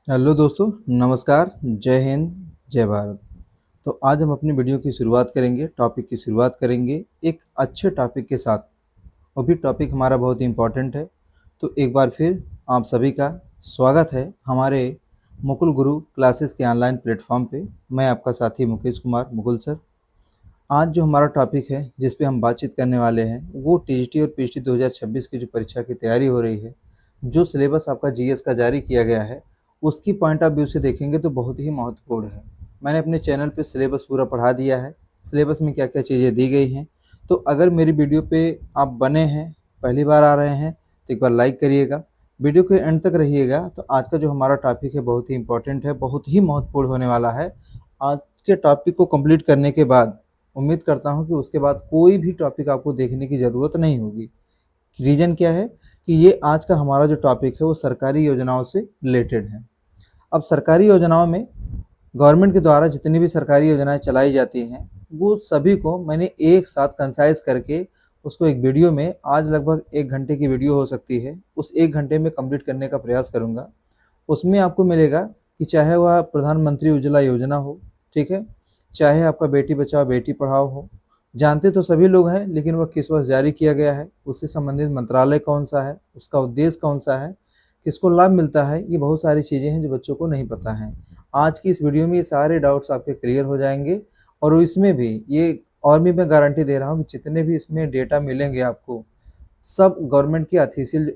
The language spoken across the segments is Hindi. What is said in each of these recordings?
हेलो दोस्तों, नमस्कार। जय हिंद, जय भारत। तो आज हम अपनी वीडियो की शुरुआत करेंगे, टॉपिक की शुरुआत करेंगे एक अच्छे टॉपिक के साथ। वो भी टॉपिक हमारा बहुत ही इम्पोर्टेंट है। तो एक बार फिर आप सभी का स्वागत है हमारे मुकुल गुरु क्लासेस के ऑनलाइन प्लेटफॉर्म पे। मैं आपका साथी मुकेश कुमार मुकुल सर। आज जो हमारा टॉपिक है जिस पे हम बातचीत करने वाले हैं वो टीजीटी और पीजीटी 2026 की जो परीक्षा की तैयारी हो रही है, जो सिलेबस आपका जीएस का जारी किया गया है, उसकी पॉइंट ऑफ व्यू से देखेंगे तो बहुत ही महत्वपूर्ण है। मैंने अपने चैनल पे सिलेबस पूरा पढ़ा दिया है, सिलेबस में क्या क्या चीज़ें दी गई हैं। तो अगर मेरी वीडियो पे आप बने हैं, पहली बार आ रहे हैं, तो एक बार लाइक करिएगा, वीडियो के एंड तक रहिएगा। तो आज का जो हमारा टॉपिक है बहुत ही इंपॉर्टेंट है, बहुत ही महत्वपूर्ण होने वाला है। आज के टॉपिक को कंप्लीट करने के बाद उम्मीद करता हूं कि उसके बाद कोई भी टॉपिक आपको देखने की ज़रूरत नहीं होगी। रीज़न क्या है कि ये आज का हमारा जो टॉपिक है वो सरकारी योजनाओं से रिलेटेड है। अब सरकारी योजनाओं में गवर्नमेंट के द्वारा जितनी भी सरकारी योजनाएं चलाई जाती हैं वो सभी को मैंने एक साथ कंसाइज करके उसको एक वीडियो में, आज लगभग 1 घंटे की वीडियो हो सकती है, उस 1 घंटे में कंप्लीट करने का प्रयास करूँगा। उसमें आपको मिलेगा कि चाहे वह प्रधानमंत्री उज्ज्वला योजना हो, ठीक है, चाहे आपका बेटी बचाओ बेटी पढ़ाओ हो, जानते तो सभी लोग हैं, लेकिन वह किस वर्ष जारी किया गया है, उससे संबंधित मंत्रालय कौन सा है, उसका उद्देश्य कौन सा है, किसको लाभ मिलता है, ये बहुत सारी चीज़ें हैं जो बच्चों को नहीं पता हैं। आज की इस वीडियो में ये सारे डाउट्स आपके क्लियर हो जाएंगे। और इसमें भी ये, और भी मैं गारंटी दे रहा हूँ कि जितने भी इसमें डेटा मिलेंगे आपको, सब गवर्नमेंट की ऑफिशियल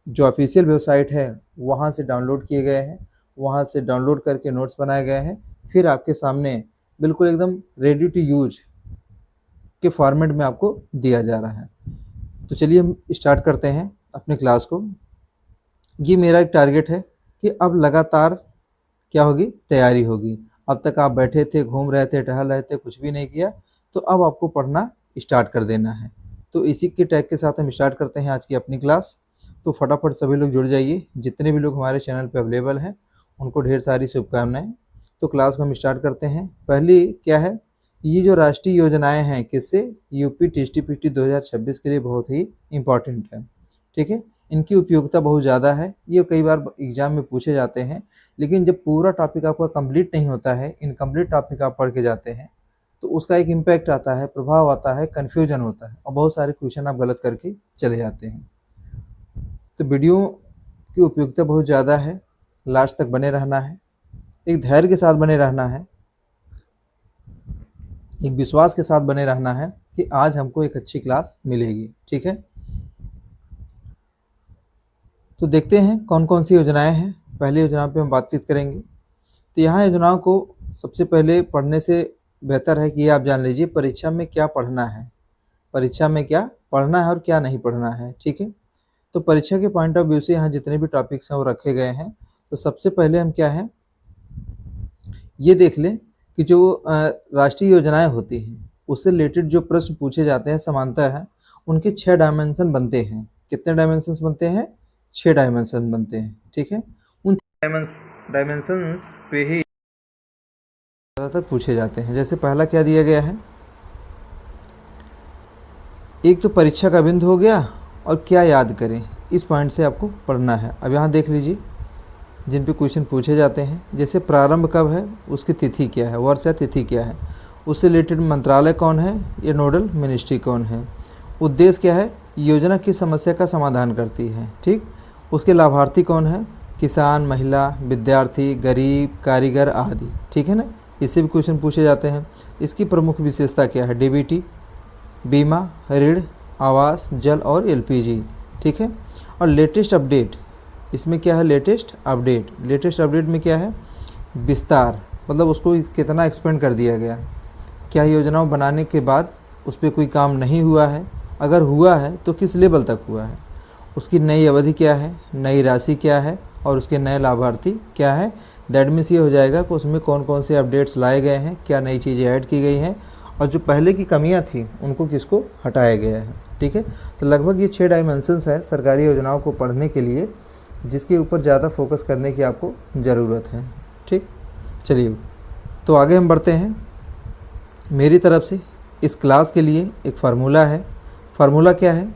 जो ऑफिशियल वेबसाइट है वहाँ से डाउनलोड किए गए हैं, वहाँ से डाउनलोड करके नोट्स बनाए गए हैं, फिर आपके सामने बिल्कुल एकदम रेडी टू यूज के फॉर्मेट में आपको दिया जा रहा है। तो चलिए हम स्टार्ट करते हैं अपने क्लास को। ये मेरा एक टारगेट है कि अब लगातार क्या होगी, तैयारी होगी। अब तक आप बैठे थे, घूम रहे थे, टहल रहे थे, कुछ भी नहीं किया, तो अब आपको पढ़ना स्टार्ट कर देना है। तो इसी के टैग के साथ हम स्टार्ट करते हैं आज की अपनी क्लास। तो फटाफट सभी लोग जुड़ जाइए, जितने भी लोग हमारे चैनल पे अवेलेबल हैं उनको ढेर सारी शुभकामनाएं। तो क्लास को हम स्टार्ट करते हैं। पहली क्या है, ये जो राष्ट्रीय योजनाएं हैं किससे, यूपी टीजीटी पीजीटी 2026 के लिए बहुत ही इंपॉर्टेंट है, ठीक है। इनकी उपयोगिता बहुत ज़्यादा है, ये कई बार एग्जाम में पूछे जाते हैं। लेकिन जब पूरा टॉपिक आपका कंप्लीट नहीं होता है, इनकम्प्लीट टॉपिक आप पढ़ के जाते हैं, तो उसका एक इम्पैक्ट आता है, प्रभाव आता है, कन्फ्यूजन होता है और बहुत सारे क्वेश्चन आप गलत करके चले जाते हैं। तो वीडियो की उपयोगिता बहुत ज़्यादा है, लास्ट तक बने रहना है, एक धैर्य के साथ बने रहना है, एक विश्वास के साथ बने रहना है कि आज हमको एक अच्छी क्लास मिलेगी, ठीक है। तो देखते हैं कौन कौन सी योजनाएं हैं। पहली योजना पे हम बातचीत करेंगे। तो यहाँ योजनाओं को सबसे पहले पढ़ने से बेहतर है कि ये आप जान लीजिए परीक्षा में क्या पढ़ना है, परीक्षा में क्या पढ़ना है और क्या नहीं पढ़ना है, ठीक है। तो परीक्षा के पॉइंट ऑफ व्यू से यहाँ जितने भी टॉपिक्स हैं वो रखे गए हैं। तो सबसे पहले हम क्या है, ये देख लें कि जो राष्ट्रीय योजनाएं होती हैं उससे रिलेटेड जो प्रश्न पूछे जाते हैं समानता है, उनके 6 डायमेंशन बनते हैं। कितने डायमेंशंस बनते हैं, 6 डायमेंशन बनते हैं, ठीक है। उन डायमेंशंस पे ही ज़्यादातर पूछे जाते हैं। जैसे पहला क्या दिया गया है, एक तो परीक्षा का बिंदु हो गया और क्या याद करें, इस पॉइंट से आपको पढ़ना है। अब यहाँ देख लीजिए जिन पे क्वेश्चन पूछे जाते हैं, जैसे प्रारंभ कब है, उसकी तिथि क्या है, वर्ष या तिथि क्या है, उससे रिलेटेड मंत्रालय कौन है, ये नोडल मिनिस्ट्री कौन है, उद्देश्य क्या है, योजना किस समस्या का समाधान करती है, ठीक, उसके लाभार्थी कौन है, किसान, महिला, विद्यार्थी, गरीब, कारीगर आदि, ठीक है ना। इससे भी क्वेश्चन पूछे जाते हैं। इसकी प्रमुख विशेषता क्या है, डीबीटी, बीमा, ऋण, आवास, जल और एलपीजी, ठीक है। और लेटेस्ट अपडेट, इसमें क्या है, लेटेस्ट अपडेट, लेटेस्ट अपडेट में क्या है, विस्तार, मतलब उसको कितना एक्सपेंड कर दिया गया, क्या योजनाओं बनाने के बाद उस पर कोई काम नहीं हुआ है, अगर हुआ है तो किस लेवल तक हुआ है, उसकी नई अवधि क्या है, नई राशि क्या है और उसके नए लाभार्थी क्या है। दैट मीन्स ये हो जाएगा कि उसमें कौन कौन से अपडेट्स लाए गए हैं, क्या नई चीज़ें ऐड की गई हैं और जो पहले की कमियां थी उनको किसको हटाया गया है, ठीक है। तो लगभग ये 6 डायमेंशंस है सरकारी योजनाओं को पढ़ने के लिए, जिसके ऊपर ज़्यादा फोकस करने की आपको ज़रूरत है, ठीक। चलिए तो आगे हम बढ़ते हैं। मेरी तरफ से इस क्लास के लिए एक फार्मूला है। फार्मूला क्या है,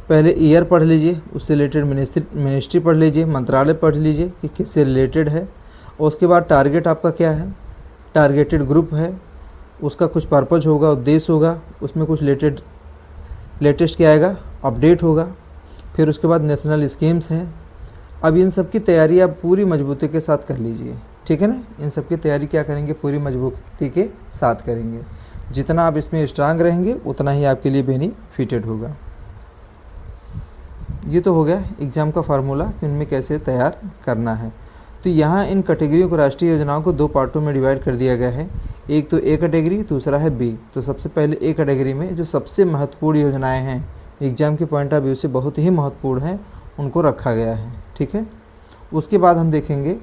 पहले ईयर पढ़ लीजिए, उससे रिलेटेड मिनिस्ट्री पढ़ लीजिए, मंत्रालय पढ़ लीजिए कि किससे रिलेटेड है। और उसके बाद टारगेट आपका क्या है, टारगेटेड ग्रुप है, उसका कुछ पर्पज़ होगा, उद्देश्य होगा, उसमें कुछ लेटेस्ट क्या आएगा, अपडेट होगा। फिर उसके बाद नेशनल स्कीम्स हैं। अब इन सब की तैयारी आप पूरी मजबूती के साथ कर लीजिए, ठीक है ना। इन सब की तैयारी क्या करेंगे, पूरी मजबूती के साथ करेंगे। जितना आप इसमें स्ट्रांग रहेंगे उतना ही आपके लिए बेनिफिटेड होगा। ये तो हो गया एग्ज़ाम का फार्मूला कि उनमें कैसे तैयार करना है। तो यहाँ इन कैटेगरियों को, राष्ट्रीय योजनाओं को 2 पार्टों में डिवाइड कर दिया गया है। एक तो ए कैटेगरी, दूसरा है बी। तो सबसे पहले ए कैटेगरी में जो सबसे महत्वपूर्ण योजनाएं हैं, एग्ज़ाम के पॉइंट ऑफ व्यू से बहुत ही महत्वपूर्ण हैं, उनको रखा गया है, ठीक है। उसके बाद हम देखेंगे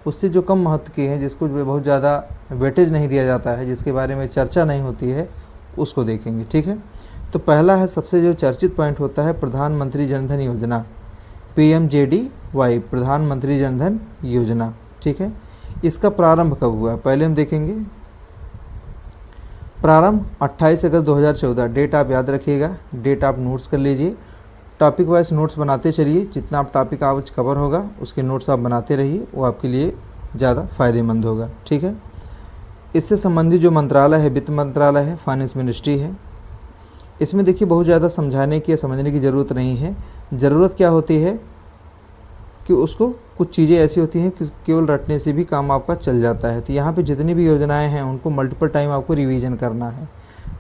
उससे जो कम महत्व के हैं, जिसको बहुत ज़्यादा वेटेज नहीं दिया जाता है, जिसके बारे में चर्चा नहीं होती है, उसको देखेंगे, ठीक है। तो पहला है, सबसे जो चर्चित पॉइंट होता है, प्रधानमंत्री जनधन योजना, PMJDY, प्रधानमंत्री जनधन योजना, ठीक है। इसका प्रारंभ कब हुआ, पहले हम देखेंगे। प्रारंभ 28 अगस्त 2014, डेट आप याद रखिएगा, डेट आप नोट्स कर लीजिए। टॉपिक वाइज नोट्स बनाते चलिए, जितना आप टॉपिक आज कवर होगा उसके नोट्स आप बनाते रहिए, वो आपके लिए ज़्यादा फ़ायदेमंद होगा, ठीक है। इससे संबंधित जो मंत्रालय है, वित्त मंत्रालय है, फाइनेंस मिनिस्ट्री है। इसमें देखिए बहुत ज़्यादा समझाने की या समझने की ज़रूरत नहीं है। ज़रूरत क्या होती है कि उसको कुछ चीज़ें ऐसी होती हैं कि केवल रटने से भी काम आपका चल जाता है। तो यहाँ पे जितनी भी योजनाएं हैं उनको मल्टीपल टाइम आपको रिवीजन करना है।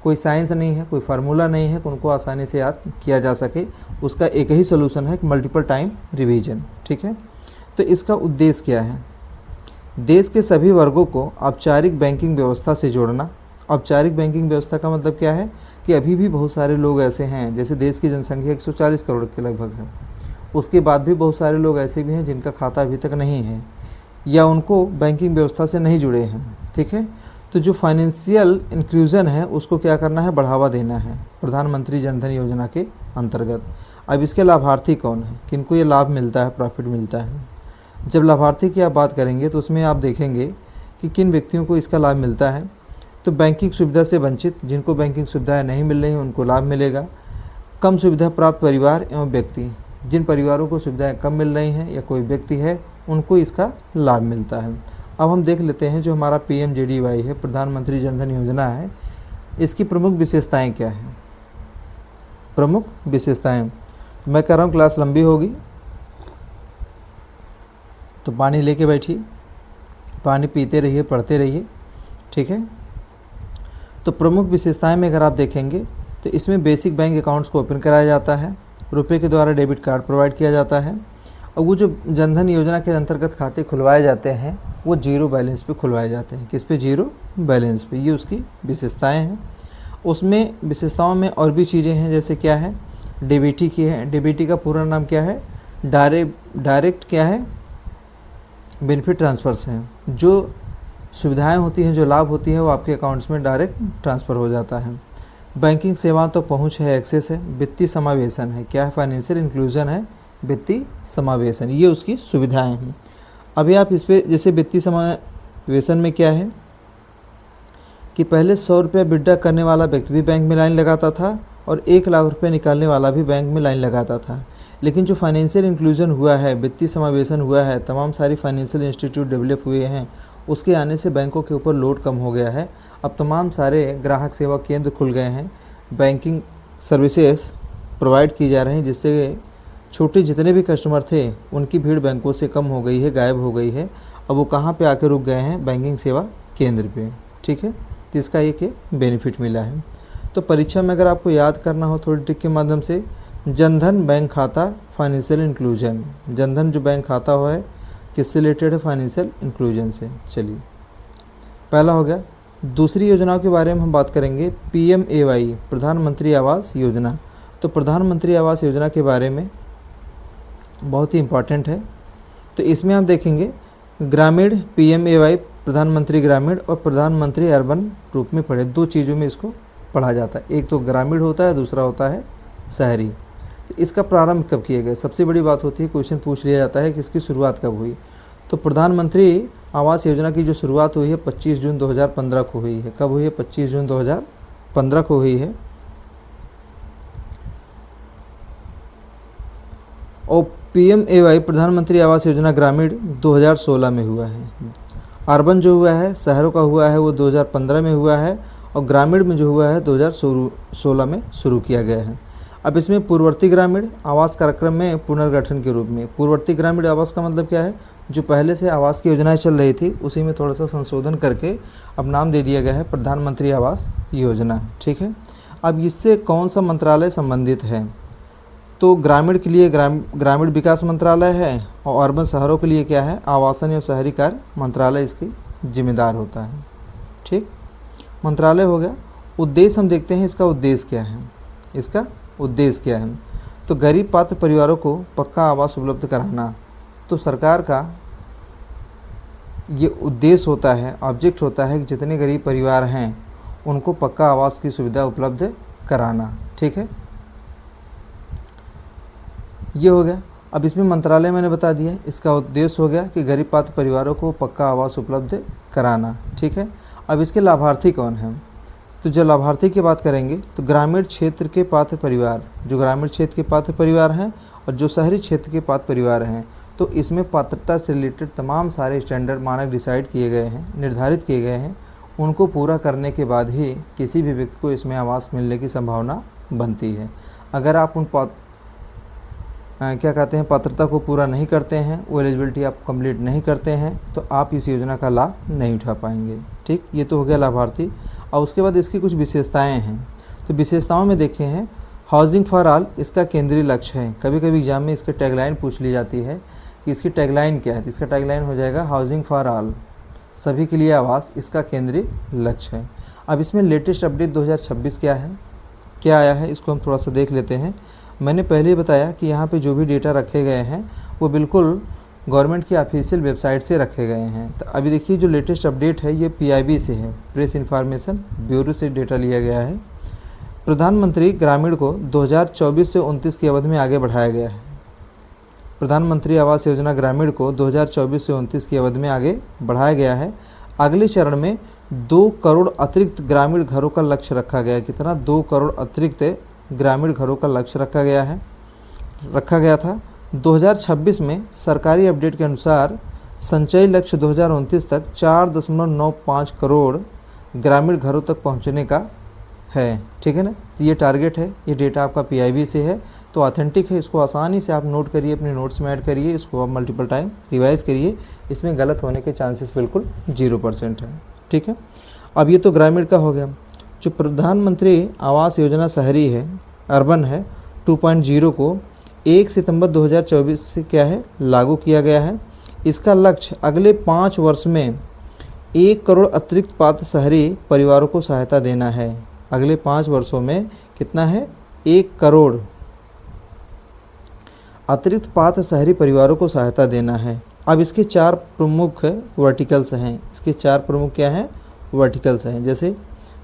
कोई साइंस नहीं है, कोई फार्मूला नहीं है कि उनको आसानी से याद किया जा सके। उसका एक ही सोल्यूशन है कि मल्टीपल टाइम रिवीजन, ठीक है। तो इसका उद्देश्य क्या है, देश के सभी वर्गों को औपचारिक बैंकिंग व्यवस्था से जोड़ना। औपचारिक बैंकिंग व्यवस्था का मतलब क्या है कि अभी भी बहुत सारे लोग ऐसे हैं, जैसे देश की जनसंख्या 140 करोड़ के लगभग है, उसके बाद भी बहुत सारे लोग ऐसे भी हैं जिनका खाता अभी तक नहीं है या उनको बैंकिंग व्यवस्था से नहीं जुड़े हैं, ठीक है। तो जो फाइनेंशियल इंक्लूजन है उसको क्या करना है, बढ़ावा देना है प्रधानमंत्री जनधन योजना के अंतर्गत। अब इसके लाभार्थी कौन है, किनको ये लाभ मिलता है, प्रॉफिट मिलता है। जब लाभार्थी की आप बात करेंगे तो उसमें आप देखेंगे कि किन व्यक्तियों को इसका लाभ मिलता है। तो बैंकिंग सुविधा से वंचित, जिनको बैंकिंग सुविधाएं नहीं मिल रही उनको लाभ मिलेगा। कम सुविधा प्राप्त परिवार एवं व्यक्ति, जिन परिवारों को सुविधाएं कम मिल रही हैं या कोई व्यक्ति है, उनको इसका लाभ मिलता है। अब हम देख लेते हैं जो हमारा PMJDY है, प्रधानमंत्री जनधन योजना है, इसकी प्रमुख विशेषताएं क्या हैं। प्रमुख विशेषताएं, तो मैं कह रहा हूँ क्लास लंबी होगी तो पानी लेके बैठिए, पानी पीते रहिए, पढ़ते रहिए, ठीक है। तो प्रमुख विशेषताएं में अगर आप देखेंगे तो इसमें बेसिक बैंक अकाउंट्स को ओपन कराया जाता है, रुपए के द्वारा डेबिट कार्ड प्रोवाइड किया जाता है, और वो जो जनधन योजना के अंतर्गत खाते खुलवाए जाते हैं वो जीरो बैलेंस पे खुलवाए जाते हैं। किस पे, जीरो बैलेंस पे। ये उसकी विशेषताएं हैं। उसमें विशेषताओं में और भी चीज़ें हैं, जैसे क्या है, DBT की है। DBT का पूरा नाम क्या है, डायरेक्ट क्या है, बेनिफिट ट्रांसफ़र्स हैं। जो सुविधाएं होती हैं, जो लाभ होती है, वो आपके अकाउंट्स में डायरेक्ट ट्रांसफ़र हो जाता है। बैंकिंग सेवाओं तो पहुंच है, एक्सेस है। वित्तीय समावेशन है, क्या है, फाइनेंशियल इंक्लूजन है, वित्तीय समावेशन, ये उसकी सुविधाएं हैं। अभी आप इस पर, जैसे वित्तीय समावेशन में क्या है कि पहले 100 रुपये विड्रॉ करने वाला व्यक्ति भी बैंक में लाइन लगाता था और 1 लाख रुपये निकालने वाला भी बैंक में लाइन लगाता था। लेकिन जो फाइनेंशियल इंक्लूजन हुआ है, वित्तीय समावेशन हुआ है, तमाम सारी फाइनेंशियल इंस्टीट्यूट डेवलप हुए हैं, उसके आने से बैंकों के ऊपर लोड कम हो गया है। अब तमाम सारे ग्राहक सेवा केंद्र खुल गए हैं, बैंकिंग सर्विसेज प्रोवाइड की जा रही हैं, जिससे छोटे जितने भी कस्टमर थे उनकी भीड़ बैंकों से कम हो गई है, गायब हो गई है। अब वो कहाँ पे आके रुक गए हैं, बैंकिंग सेवा केंद्र पे, ठीक है। तो इसका एक बेनिफिट मिला है। तो परीक्षा में अगर आपको याद करना हो थोड़ी ट्रिक के माध्यम से, जनधन बैंक खाता फाइनेंशियल इंक्लूजन, जनधन जो बैंक खाता हुआ है किससे रिलेटेड है, फाइनेंशियल इंक्लूजन से। चलिए, पहला हो गया। दूसरी योजनाओं के बारे में हम बात करेंगे, PMAY, प्रधानमंत्री आवास योजना। तो प्रधानमंत्री आवास योजना के बारे में बहुत ही इम्पॉर्टेंट है। तो इसमें आप देखेंगे ग्रामीण, PMAY प्रधानमंत्री ग्रामीण और प्रधानमंत्री अर्बन रूप में पढ़े, 2 चीज़ों में इसको पढ़ा जाता है। एक तो ग्रामीण होता है, दूसरा होता है शहरी। तो इसका प्रारंभ कब किया गया, सबसे बड़ी बात होती है, क्वेश्चन पूछ लिया जाता है कि इसकी शुरुआत कब हुई। तो प्रधानमंत्री आवास योजना की जो शुरुआत हुई है 25 जून 2015 को हुई है। कब हुई है, 25 जून 2015 को हुई है। और PMAY प्रधानमंत्री आवास योजना ग्रामीण 2016 में हुआ है। अर्बन जो हुआ है शहरों का हुआ है वो 2015 में हुआ है, और ग्रामीण में जो हुआ है 2016 में शुरू किया गया है। अब इसमें पूर्ववर्ती ग्रामीण आवास कार्यक्रम में पुनर्गठन के रूप में, पूर्ववर्ती ग्रामीण आवास का मतलब क्या है, जो पहले से आवास की योजनाएं चल रही थी उसी में थोड़ा सा संशोधन करके अब नाम दे दिया गया है प्रधानमंत्री आवास योजना। ठीक है, अब इससे कौन सा मंत्रालय संबंधित है, तो ग्रामीण के लिए ग्रामीण विकास मंत्रालय है, और अर्बन शहरों के लिए क्या है, आवासन एवं शहरी कार्य मंत्रालय इसकी जिम्मेदार होता है। ठीक, मंत्रालय हो गया। उद्देश्य हम देखते हैं, इसका उद्देश्य क्या है, इसका उद्देश्य क्या है, तो गरीब पात्र परिवारों को पक्का आवास उपलब्ध कराना। तो सरकार का ये उद्देश्य होता है, ऑब्जेक्ट होता है कि जितने गरीब परिवार हैं उनको पक्का आवास की सुविधा उपलब्ध कराना। ठीक है, ये हो गया। अब इसमें मंत्रालय मैंने बता दिया, इसका उद्देश्य हो गया कि गरीब पात्र परिवारों को पक्का आवास उपलब्ध कराना। ठीक है, अब इसके लाभार्थी कौन हैं, तो जो लाभार्थी की बात करेंगे तो ग्रामीण क्षेत्र के पात्र परिवार, जो ग्रामीण क्षेत्र के पात्र परिवार हैं और जो शहरी क्षेत्र के पात्र परिवार हैं, तो इसमें पात्रता से रिलेटेड तमाम सारे स्टैंडर्ड मानक डिसाइड किए गए हैं, निर्धारित किए गए हैं। उनको पूरा करने के बाद ही किसी भी व्यक्ति को इसमें आवास मिलने की संभावना बनती है। अगर आप उन क्या कहते हैं पात्रता को पूरा नहीं करते हैं, वो एलिजिबिलिटी आप कंप्लीट नहीं करते हैं, तो आप इस योजना का लाभ नहीं उठा पाएंगे। ठीक, ये तो हो गया लाभार्थी। और उसके बाद इसकी कुछ विशेषताएं हैं, तो विशेषताओं में देखे हैं हाउसिंग फॉर ऑल इसका केंद्रीय लक्ष्य है। कभी कभी एग्जाम में इसकी टैगलाइन पूछ ली जाती है कि इसकी टैगलाइन क्या है, तो इसका टैगलाइन हो जाएगा हाउसिंग फॉर ऑल, सभी के लिए आवास इसका केंद्रीय लक्ष्य है। अब इसमें लेटेस्ट अपडेट 2026 क्या है, क्या आया है, इसको हम थोड़ा सा देख लेते हैं। मैंने पहले ही बताया कि यहाँ पे जो भी डेटा रखे गए हैं वो बिल्कुल गवर्नमेंट की ऑफिशियल वेबसाइट से रखे गए हैं। तो अभी देखिए जो लेटेस्ट अपडेट है ये PIB से है, प्रेस इन्फॉर्मेशन ब्यूरो से डेटा लिया गया है। प्रधानमंत्री ग्रामीण को 2024 से 29 की अवधि में आगे बढ़ाया गया है। प्रधानमंत्री आवास योजना ग्रामीण को 2024 से 29 की अवधि में आगे बढ़ाया गया है। अगले चरण में 2 करोड़ अतिरिक्त ग्रामीण घरों का लक्ष्य रखा गया है। कितना, 2 करोड़ अतिरिक्त ग्रामीण घरों का लक्ष्य रखा गया था। 2026 में सरकारी अपडेट के अनुसार संचयी लक्ष्य 2029 तक 4.95 करोड़ ग्रामीण घरों तक पहुंचने का है। ठीक है ना, तो ये टारगेट है। ये डेटा आपका PIB से है, तो ऑथेंटिक है। इसको आसानी से आप नोट करिए, अपने नोट्स में ऐड करिए, इसको आप मल्टीपल टाइम रिवाइज करिए। इसमें गलत होने के चांसेस बिल्कुल 0% है। ठीक है, अब ये तो ग्रामीण का हो गया। जो प्रधानमंत्री आवास योजना शहरी है, अर्बन है 2.0 को 1 सितंबर 2024 से क्या है लागू किया गया है। इसका लक्ष्य अगले 5 वर्ष में 1 करोड़ अतिरिक्त पात्र शहरी परिवारों को सहायता देना है। अगले 5 वर्षों में कितना है, 1 करोड़ अतिरिक्त पात्र शहरी परिवारों को सहायता देना है। अब इसके 4 प्रमुख वर्टिकल्स हैं। इसके 4 प्रमुख क्या हैं, वर्टिकल्स हैं, जैसे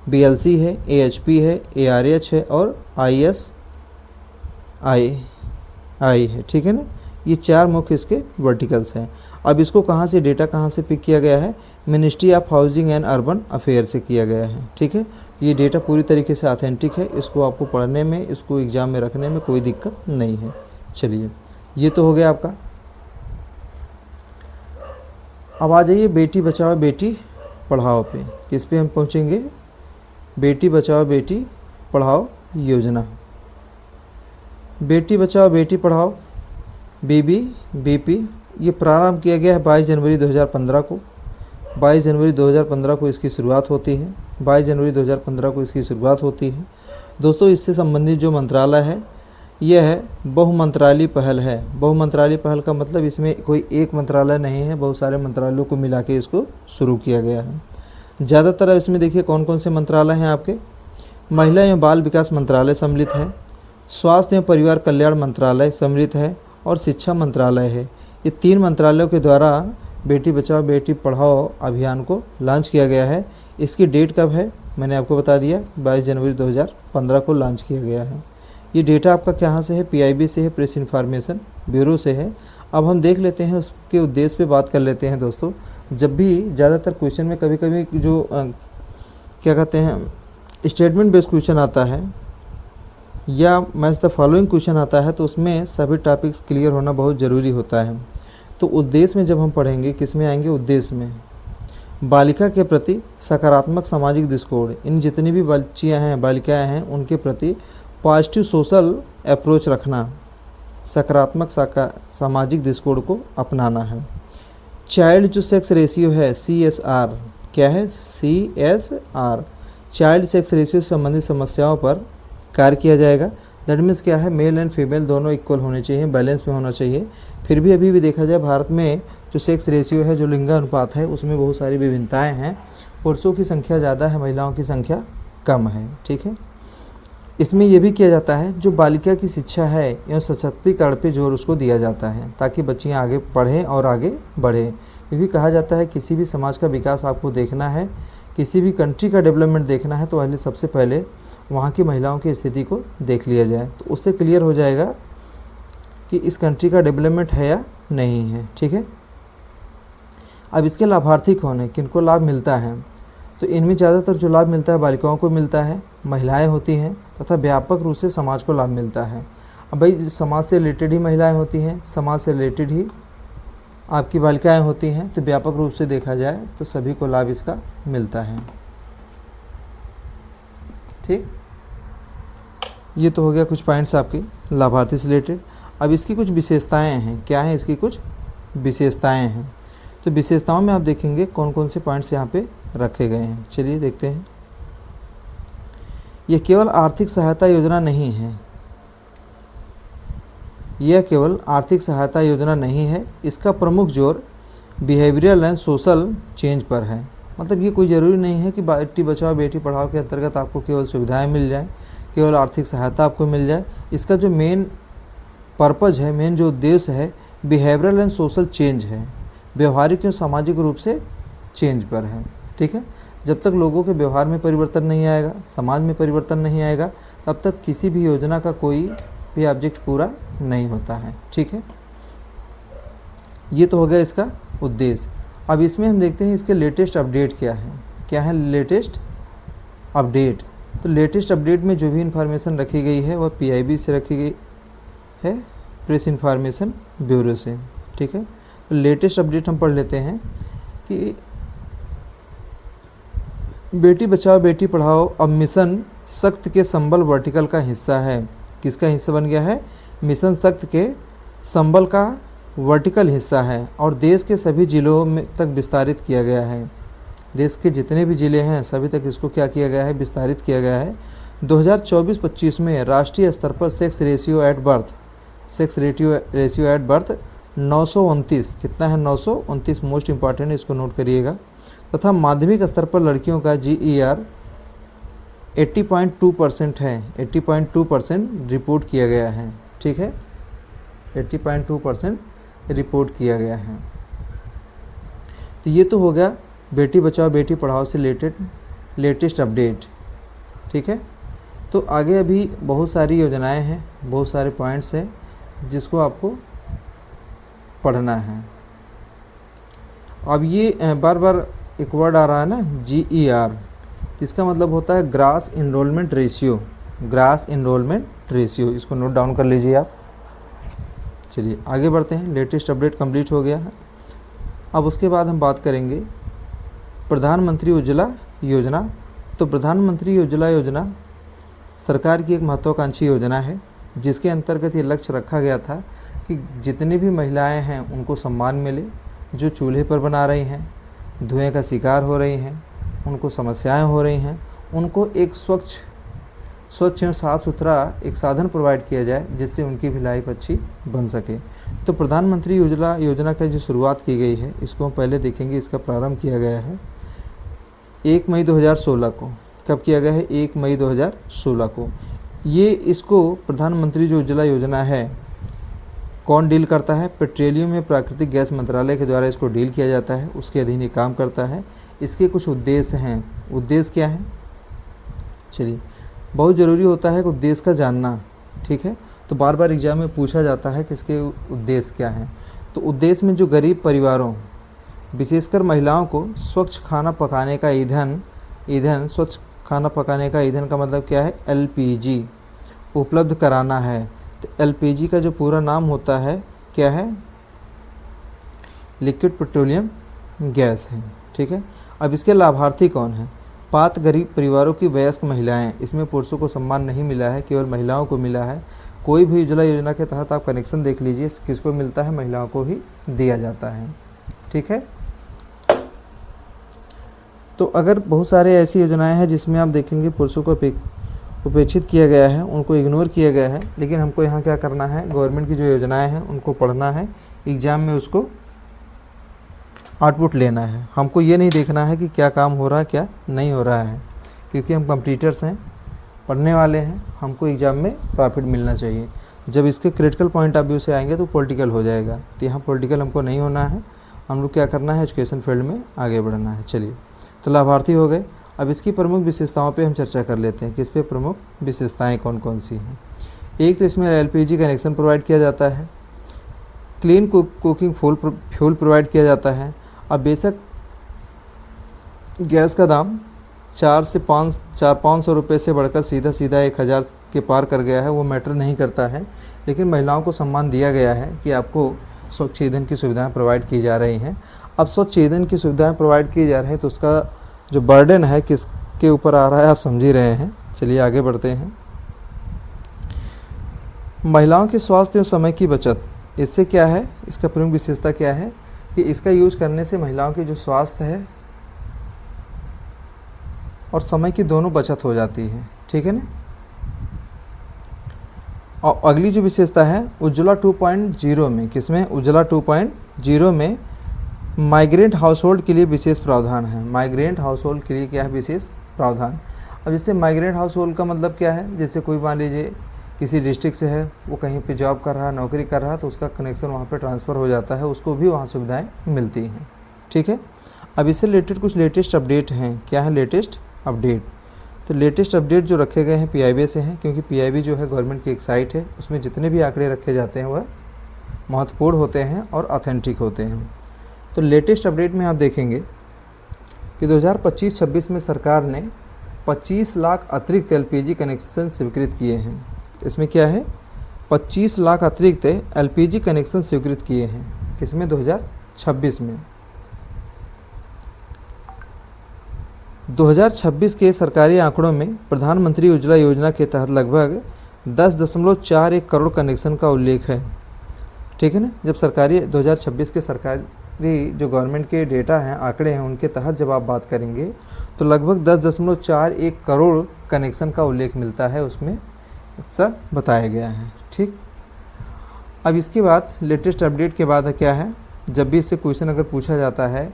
BLC है, AHP है, ARH है और ISI है। ठीक है ना, ये 4 मुख्य इसके वर्टिकल्स हैं। अब इसको कहाँ से, डेटा कहाँ से पिक किया गया है, ministry of housing and urban affair से किया गया है। ठीक है, ये डेटा पूरी तरीके से ऑथेंटिक है। इसको आपको पढ़ने में, इसको एग्ज़ाम में रखने में कोई दिक्कत नहीं है। चलिए, ये तो हो गया आपका। अब आ जाइए बेटी बचाओ बेटी पढ़ाओ पे। किस पे हम पहुँचेंगे, बेटी बचाओ बेटी पढ़ाओ योजना। बेटी बचाओ बेटी पढ़ाओ BBBP ये प्रारंभ किया गया है 22 जनवरी 2015 को। 22 जनवरी 2015 को इसकी शुरुआत होती है। 22 जनवरी 2015 को इसकी शुरुआत होती है। दोस्तों, इससे संबंधित जो मंत्रालय है यह है बहुमंत्रालय पहल है। बहुमंत्रालय पहल का मतलब इसमें कोई एक मंत्रालय नहीं है, बहुत सारे मंत्रालयों को मिला के इसको शुरू किया गया है। ज़्यादातर इसमें देखिए कौन कौन से मंत्रालय हैं आपके, महिला एवं बाल विकास मंत्रालय सम्मिलित है, स्वास्थ्य एवं परिवार कल्याण मंत्रालय सम्मिलित है और शिक्षा मंत्रालय है। ये 3 मंत्रालयों के द्वारा बेटी बचाओ बेटी पढ़ाओ अभियान को लॉन्च किया गया है। इसकी डेट कब है मैंने आपको बता दिया, 22 जनवरी 2015 को लॉन्च किया गया है। ये डेटा आपका कहाँ से है, PIB से है, प्रेस इन्फॉर्मेशन ब्यूरो से है। अब हम देख लेते हैं उसके उद्देश्य पे बात कर लेते हैं। दोस्तों, जब भी ज़्यादातर क्वेश्चन में कभी कभी जो क्या कहते हैं स्टेटमेंट बेस्ड क्वेश्चन आता है, या मैच द फॉलोइंग क्वेश्चन आता है तो उसमें सभी टॉपिक्स क्लियर होना बहुत ज़रूरी होता है। तो उद्देश्य में जब हम पढ़ेंगे किस में आएंगे, उद्देश्य में बालिका के प्रति सकारात्मक सामाजिक दृष्टिकोण, इन जितनी भी बच्चियाँ हैं, बालिकाएँ हैं, उनके प्रति पॉजिटिव सोशल अप्रोच रखना, सकारात्मक सामाजिक दृष्टिकोण को अपनाना है। चाइल्ड जो सेक्स रेशियो है CSR, क्या है CSR, चाइल्ड सेक्स रेशियो से संबंधित समस्याओं पर कार्य किया जाएगा। दैट मीन्स क्या है, मेल एंड फीमेल दोनों इक्वल होने चाहिए, बैलेंस में होना चाहिए। फिर भी अभी भी देखा जाए भारत में जो सेक्स रेशियो है, जो लिंगानुपात है, उसमें बहुत सारी विभिन्नताएं हैं। पुरुषों की संख्या ज़्यादा है, महिलाओं की संख्या कम है। ठीक है, इसमें यह भी किया जाता है जो बालिका की शिक्षा है एवं सशक्तिकरण पे जोर उसको दिया जाता है ताकि बच्चियाँ आगे पढ़ें और आगे बढ़ें। क्योंकि कहा जाता है किसी भी समाज का विकास आपको देखना है, किसी भी कंट्री का डेवलपमेंट देखना है, तो पहले सबसे पहले वहाँ की महिलाओं की स्थिति को देख लिया जाए, तो उससे क्लियर हो जाएगा कि इस कंट्री का डेवलपमेंट है या नहीं है। ठीक है, अब इसके लाभार्थी कौन है, किनको लाभ मिलता है, तो इनमें ज़्यादातर जो लाभ मिलता है बालिकाओं को मिलता है, महिलाएं होती हैं, तथा व्यापक रूप से समाज को लाभ मिलता है। अब भाई समाज से रिलेटेड ही महिलाएं होती हैं, समाज से रिलेटेड ही आपकी बालिकाएं होती हैं, तो व्यापक रूप से देखा जाए तो सभी को लाभ इसका मिलता है। ठीक, ये तो हो गया कुछ पॉइंट्स आपके लाभार्थी से रिलेटेड। अब इसकी कुछ विशेषताएं हैं, क्या हैं इसकी कुछ विशेषताएं हैं, तो विशेषताओं में आप देखेंगे कौन कौन से पॉइंट्स यहाँ पे रखे गए हैं। चलिए देखते हैं। यह केवल आर्थिक सहायता योजना नहीं है, यह केवल आर्थिक सहायता योजना नहीं है, इसका प्रमुख जोर बिहेवियरल एंड सोशल चेंज पर है। मतलब ये कोई ज़रूरी नहीं है कि बेटी बचाओ बेटी पढ़ाओ के अंतर्गत आपको केवल सुविधाएं मिल जाए, केवल आर्थिक सहायता आपको मिल जाए। इसका जो मेन पर्पज़ है, मेन जो उद्देश्य है, बिहेवियरल एंड सोशल चेंज है, व्यवहारिक एवं सामाजिक रूप से चेंज पर है। ठीक है, जब तक लोगों के व्यवहार में परिवर्तन नहीं आएगा, समाज में परिवर्तन नहीं आएगा, तब तक किसी भी योजना का कोई भी ऑब्जेक्ट पूरा नहीं होता है। ठीक है, ये तो हो गया इसका उद्देश्य। अब इसमें हम देखते हैं इसके लेटेस्ट अपडेट क्या है। क्या है लेटेस्ट अपडेट, तो लेटेस्ट अपडेट में जो भी इंफॉर्मेशन रखी गई है वह PIB से रखी गई है, प्रेस इंफॉर्मेशन ब्यूरो से। ठीक है, तो लेटेस्ट अपडेट हम पढ़ लेते हैं कि बेटी बचाओ बेटी पढ़ाओ अब मिशन शक्ति के संबल वर्टिकल का हिस्सा है। किसका हिस्सा बन गया है, मिशन शक्ति के संबल का वर्टिकल हिस्सा है और देश के सभी जिलों में तक विस्तारित किया गया है। देश के जितने भी ज़िले हैं सभी तक इसको क्या किया गया है, विस्तारित किया गया है। 2024-25 में राष्ट्रीय स्तर पर सेक्स रेशियो एट बर्थ 929, कितना है 929, मोस्ट इंपॉर्टेंट, इसको नोट करिएगा। तथा माध्यमिक स्तर पर लड़कियों का GER 80.2% है, 80.2% रिपोर्ट किया गया है। ठीक है, 80.2% रिपोर्ट किया गया है। तो ये तो हो गया बेटी बचाओ बेटी पढ़ाओ से लेटेस्ट अपडेट। ठीक है, तो आगे अभी बहुत सारी योजनाएं हैं, बहुत सारे पॉइंट्स हैं जिसको आपको पढ़ना है। अब ये बार बार एक वर्ड आ रहा है ना GER, इसका मतलब होता है gross enrolment ratio, gross enrolment ratio, इसको नोट डाउन कर लीजिए आप। चलिए आगे बढ़ते हैं, लेटेस्ट अपडेट कंप्लीट हो गया है। अब उसके बाद हम बात करेंगे प्रधानमंत्री उज्ज्वला योजना। तो प्रधानमंत्री उज्ज्वला योजना सरकार की एक महत्वाकांक्षी योजना है जिसके अंतर्गत ये लक्ष्य रखा गया था कि जितनी भी महिलाएं हैं उनको सम्मान मिले, जो चूल्हे पर बना रही हैं, धुएं का शिकार हो रही हैं, उनको समस्याएं हो रही हैं, उनको एक स्वच्छ एवं साफ़ सुथरा एक साधन प्रोवाइड किया जाए जिससे उनकी भी लाइफ अच्छी बन सके। तो प्रधानमंत्री उज्ज्वला योजना का जो शुरुआत की गई है इसको हम पहले देखेंगे। इसका प्रारंभ किया गया है 1 मई 2016 को। कब किया गया है, 1 मई 2016 को। ये इसको प्रधानमंत्री जो उज्ज्वला योजना है कौन डील करता है, पेट्रोलियम एवं प्राकृतिक गैस मंत्रालय के द्वारा इसको डील किया जाता है, उसके अधीन ये काम करता है। इसके कुछ उद्देश्य हैं, उद्देश्य क्या है, चलिए बहुत ज़रूरी होता है कि उद्देश्य का जानना। ठीक है, तो बार बार एग्जाम में पूछा जाता है कि इसके उद्देश्य क्या हैं। तो उद्देश्य में जो गरीब परिवारों विशेषकर महिलाओं को स्वच्छ खाना पकाने का ईंधन, स्वच्छ खाना पकाने का ईंधन का मतलब क्या है LPG, उपलब्ध कराना है। तो एलपीजी का जो पूरा नाम होता है क्या है, लिक्विड पेट्रोलियम गैस है। ठीक है, अब इसके लाभार्थी कौन हैं? पात्र गरीब परिवारों की वयस्क महिलाएं। इसमें पुरुषों को सम्मान नहीं मिला है, केवल महिलाओं को मिला है। कोई भी उज्ज्वला योजना के तहत आप कनेक्शन देख लीजिए, किसको मिलता है, महिलाओं को ही दिया जाता है। ठीक है, तो अगर बहुत सारे ऐसी योजनाएं हैं जिसमें आप देखेंगे पुरुषों को उपेक्षित किया गया है, उनको इग्नोर किया गया है, लेकिन हमको यहाँ क्या करना है, गवर्नमेंट की जो योजनाएं हैं उनको पढ़ना है, एग्ज़ाम में उसको आउटपुट लेना है। हमको ये नहीं देखना है कि क्या काम हो रहा है क्या नहीं हो रहा है, क्योंकि हम कंप्यूटर्स हैं, पढ़ने वाले हैं, हमको एग्ज़ाम में प्रॉफिट मिलना चाहिए। जब इसके क्रिटिकल पॉइंट ऑफ व्यू से आएंगे तो पॉलिटिकल हो जाएगा, तो यहाँ पॉलिटिकल हमको नहीं होना है, हम लोग क्या करना है, एजुकेशन फील्ड में आगे बढ़ना है। चलिए, तो लाभार्थी हो गए। अब इसकी प्रमुख विशेषताओं पे हम चर्चा कर लेते हैं कि इस पे प्रमुख विशेषताएं कौन कौन सी हैं। एक तो इसमें एलपीजी कनेक्शन प्रोवाइड किया जाता है, क्लीन कुकिंग फ्यूल प्रोवाइड किया जाता है। अब बेशक गैस का दाम 400-500 रुपये से बढ़कर सीधा 1000 के पार कर गया है, वो मैटर नहीं करता है, लेकिन महिलाओं को सम्मान दिया गया है कि आपको स्वच्छ ईंधन की सुविधाएँ प्रोवाइड की जा रही हैं। अब स्वच्छ ईंधन की सुविधाएं प्रोवाइड की जा रही हैं तो उसका जो बर्डन है किसके ऊपर आ रहा है, आप समझ ही रहे हैं। चलिए आगे बढ़ते हैं। महिलाओं के स्वास्थ्य और समय की बचत, इससे क्या है, इसका प्रमुख विशेषता क्या है कि इसका यूज करने से महिलाओं की जो स्वास्थ्य है और समय की दोनों बचत हो जाती है। ठीक है ना। और अगली जो विशेषता है उज्ज्वला 2.0 में, किसमें, उज्ज्वला 2.0 में माइग्रेंट हाउसहोल्ड के लिए विशेष प्रावधान है। माइग्रेंट हाउसहोल्ड के लिए क्या है, विशेष प्रावधान। अब जैसे माइग्रेंट हाउसहोल्ड का मतलब क्या है, जैसे कोई मान लीजिए किसी डिस्ट्रिक्ट से है, वो कहीं पे जॉब कर रहा है, नौकरी कर रहा है, तो उसका कनेक्शन वहाँ पे ट्रांसफ़र हो जाता है, उसको भी वहाँ सुविधाएं मिलती हैं। ठीक है, अब इससे रिलेटेड कुछ लेटेस्ट अपडेट हैं। क्या है लेटेस्ट अपडेट, तो लेटेस्ट अपडेट जो रखे गए हैं पीआईबी से हैं, क्योंकि पीआईबी जो है गवर्नमेंट की एक साइट है, उसमें जितने भी आंकड़े रखे जाते हैं वह महत्वपूर्ण होते हैं और ऑथेंटिक होते हैं। तो लेटेस्ट अपडेट में आप देखेंगे कि 2025-26 में सरकार ने 25 लाख अतिरिक्त एलपीजी कनेक्शन स्वीकृत किए हैं। इसमें क्या है, 25 लाख अतिरिक्त एलपीजी कनेक्शन स्वीकृत किए हैं, किसमें, 2026 में। 2026 के सरकारी आंकड़ों में प्रधानमंत्री उज्ज्वला योजना के तहत लगभग 10.41 करोड़ कनेक्शन का उल्लेख है। ठीक है ना। जब सरकारी 2026 के सरकारी जो गवर्नमेंट के डेटा हैं, आंकड़े हैं, उनके तहत जब आप बात करेंगे तो लगभग 10.41 करोड़ कनेक्शन का उल्लेख मिलता है, उसमें सब बताया गया है। ठीक, अब इसके बाद लेटेस्ट अपडेट के बाद क्या है, जब भी इससे क्वेश्चन अगर पूछा जाता है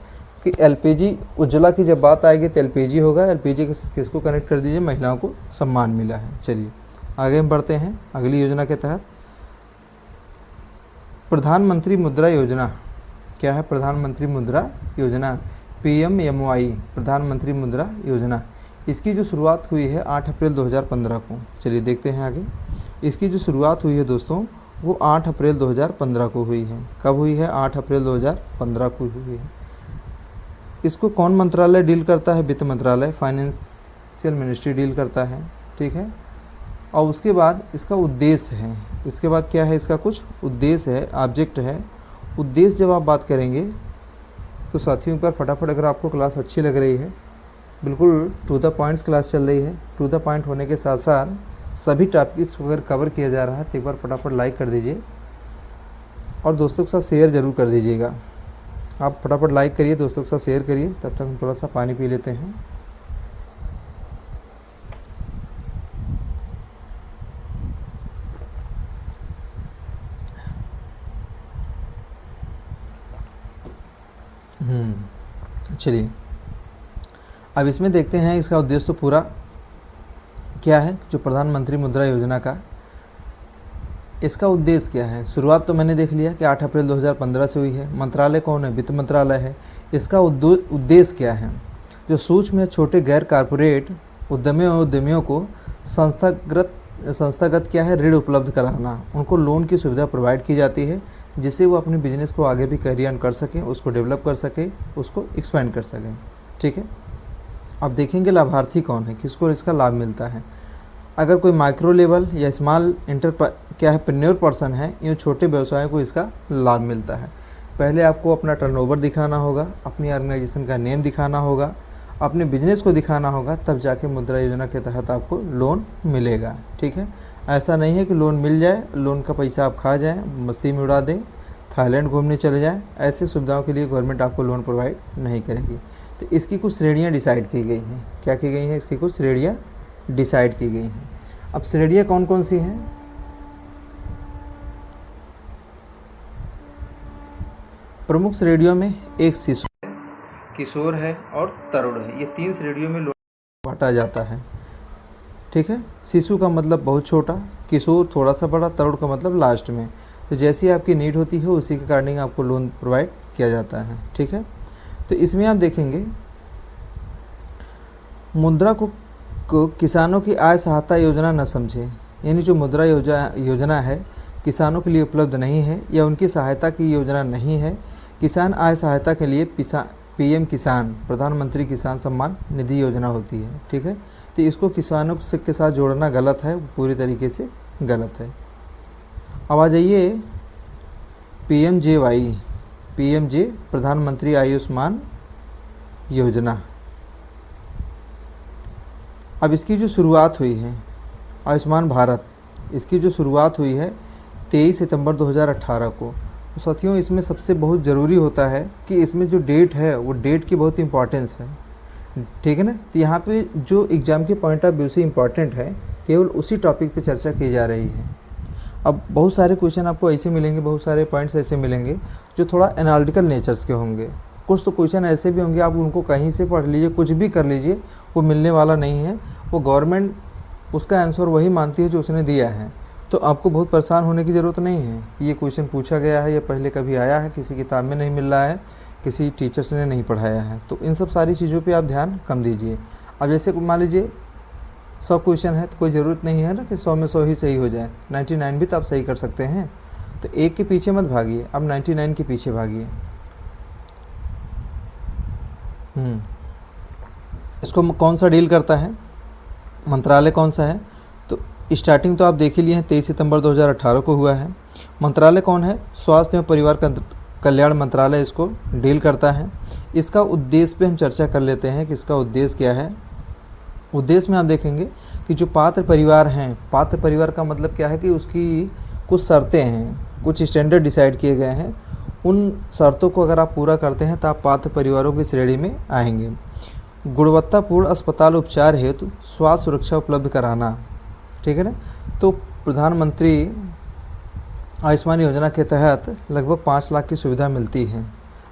कि एलपीजी उज्ज्वला की जब बात आएगी तो एलपीजी होगा, एलपीजी किसको कनेक्ट कर दीजिए, महिलाओं को सम्मान मिला है। चलिए आगे हम बढ़ते हैं। अगली योजना के तहत प्रधानमंत्री मुद्रा योजना, क्या है, प्रधानमंत्री मुद्रा योजना, PMMY, प्रधानमंत्री मुद्रा योजना। इसकी जो शुरुआत हुई है 8 अप्रैल 2015 को। चलिए देखते हैं आगे। इसकी जो शुरुआत हुई है दोस्तों वो 8 अप्रैल 2015 को हुई है। कब हुई है, 8 अप्रैल 2015 को हुई है। इसको कौन मंत्रालय डील करता है, वित्त मंत्रालय, फाइनेंशियल मिनिस्ट्री डील करता है। ठीक है, और उसके बाद इसका उद्देश्य है, इसके बाद क्या है, इसका कुछ उद्देश्य है, ऑब्जेक्ट है। उद्देश्य जब आप बात करेंगे तो साथियों पर फटाफट, अगर आपको क्लास अच्छी लग रही है, बिल्कुल टू द पॉइंट्स क्लास चल रही है, टू द पॉइंट होने के साथ साथ सभी टॉपिक्स को अगर कवर किया जा रहा है तो एक बार फटाफट लाइक कर दीजिए और दोस्तों के साथ शेयर ज़रूर कर दीजिएगा। आप फटाफट लाइक करिए, दोस्तों के साथ शेयर करिए। तब तक हम थोड़ा सा पानी पी लेते हैं। चलिए अब इसमें देखते हैं इसका उद्देश्य तो पूरा क्या है, जो प्रधानमंत्री मुद्रा योजना का इसका उद्देश्य क्या है। शुरुआत तो मैंने देख लिया कि 8 अप्रैल 2015 से हुई है। मंत्रालय कौन है, वित्त मंत्रालय है। इसका उद्देश्य क्या है, जो सूक्ष्म या छोटे गैर कारपोरेट उद्यमियों को संस्थागत क्या है, ऋण उपलब्ध कराना, उनको लोन की सुविधा प्रोवाइड की जाती है, जिससे वो अपने बिजनेस को आगे भी कैरी ऑन कर सकें, उसको डेवलप कर सकें, उसको एक्सपेंड कर सकें। ठीक है, अब देखेंगे लाभार्थी कौन है, किसको इसका लाभ मिलता है। अगर कोई माइक्रो लेवल या स्मॉल एंटरप्रेन्योर पर्सन है, यूँ छोटे व्यवसायों को इसका लाभ मिलता है। पहले आपको अपना टर्नओवर दिखाना होगा, अपनी ऑर्गेनाइजेशन का नेम दिखाना होगा, अपने बिजनेस को दिखाना होगा, तब जाके मुद्रा योजना के तहत आपको लोन मिलेगा। ठीक है, ऐसा नहीं है कि लोन मिल जाए, लोन का पैसा आप खा जाएं, मस्ती में उड़ा दें, थाईलैंड घूमने चले जाएं। ऐसी सुविधाओं के लिए गवर्नमेंट आपको लोन प्रोवाइड नहीं करेगी। तो इसकी कुछ श्रेणियाँ डिसाइड की गई हैं। क्या की गई हैं? इसकी कुछ श्रेणियाँ डिसाइड की गई हैं। अब श्रेणियाँ कौन कौन सी हैं? प्रमुख श्रेणियों में एक शिशु, किशोर है और तरुण है। ये 3 श्रेणियों में लोन बांटा जाता है। ठीक है, शिशु का मतलब बहुत छोटा, किशोर थोड़ा सा बड़ा, तरुण का मतलब लास्ट में। तो जैसी आपकी नीड होती है उसी के अकॉर्डिंग आपको लोन प्रोवाइड किया जाता है। ठीक है, तो इसमें आप देखेंगे मुद्रा को किसानों की आय सहायता योजना न समझे, यानी जो मुद्रा योजना है किसानों के लिए उपलब्ध नहीं है या उनकी सहायता की योजना नहीं है। किसान आय सहायता के लिए पीएम किसान, प्रधानमंत्री किसान सम्मान निधि योजना होती है। ठीक है, तो इसको किसानों के साथ जोड़ना गलत है, पूरी तरीके से गलत है। अब आ जाइए पीएमजे प्रधानमंत्री आयुष्मान योजना। अब इसकी जो शुरुआत हुई है, आयुष्मान भारत, इसकी जो शुरुआत हुई है 23 सितंबर 2018 को। तो साथियों, इसमें सबसे बहुत ज़रूरी होता है कि इसमें जो डेट है वो डेट की बहुत इंपॉर्टेंस है। ठीक है ना, तो यहाँ पे जो एग्ज़ाम के पॉइंट ऑफ व्यू से इम्पॉर्टेंट है, केवल उसी टॉपिक पे चर्चा की जा रही है। अब बहुत सारे क्वेश्चन आपको ऐसे मिलेंगे, बहुत सारे पॉइंट्स ऐसे मिलेंगे जो थोड़ा एनालिटिकल नेचर्स के होंगे। कुछ तो क्वेश्चन ऐसे भी होंगे, आप उनको कहीं से पढ़ लीजिए, कुछ भी कर लीजिए, वो मिलने वाला नहीं है। वो गवर्नमेंट उसका आंसर वही मानती है जो उसने दिया है। तो आपको बहुत परेशान होने की ज़रूरत नहीं है। ये क्वेश्चन पूछा गया है, ये पहले कभी आया है, किसी किताब में नहीं मिल रहा है, किसी टीचर्स ने नहीं पढ़ाया है। तो इन सब सारी चीज़ों पे आप ध्यान कम दीजिए। अब जैसे मान लीजिए 100 क्वेश्चन है, तो कोई ज़रूरत नहीं है ना कि 100 में 100 ही सही हो जाए, 99 भी तो आप सही कर सकते हैं। तो एक के पीछे मत भागिए, अब 99 के पीछे भागिए। इसको कौन सा डील करता है, मंत्रालय कौन सा है? तो स्टार्टिंग तो आप देख ही लिए हैं, 23 सितंबर 2018 को हुआ है। मंत्रालय कौन है? स्वास्थ्य एवं परिवार कल्याण मंत्रालय इसको डील करता है। इसका उद्देश्य पे हम चर्चा कर लेते हैं कि इसका उद्देश्य क्या है। उद्देश्य में आप देखेंगे कि जो पात्र परिवार हैं, पात्र परिवार का मतलब क्या है कि उसकी कुछ शर्तें हैं, कुछ स्टैंडर्ड डिसाइड किए गए हैं। उन शर्तों को अगर आप पूरा करते हैं तो आप पात्र परिवारों की श्रेणी में आएंगे। गुणवत्तापूर्ण अस्पताल उपचार हेतु स्वास्थ्य सुरक्षा उपलब्ध कराना। ठीक है ना, तो प्रधानमंत्री आयुष्मान योजना के तहत लगभग 5 लाख की सुविधा मिलती है।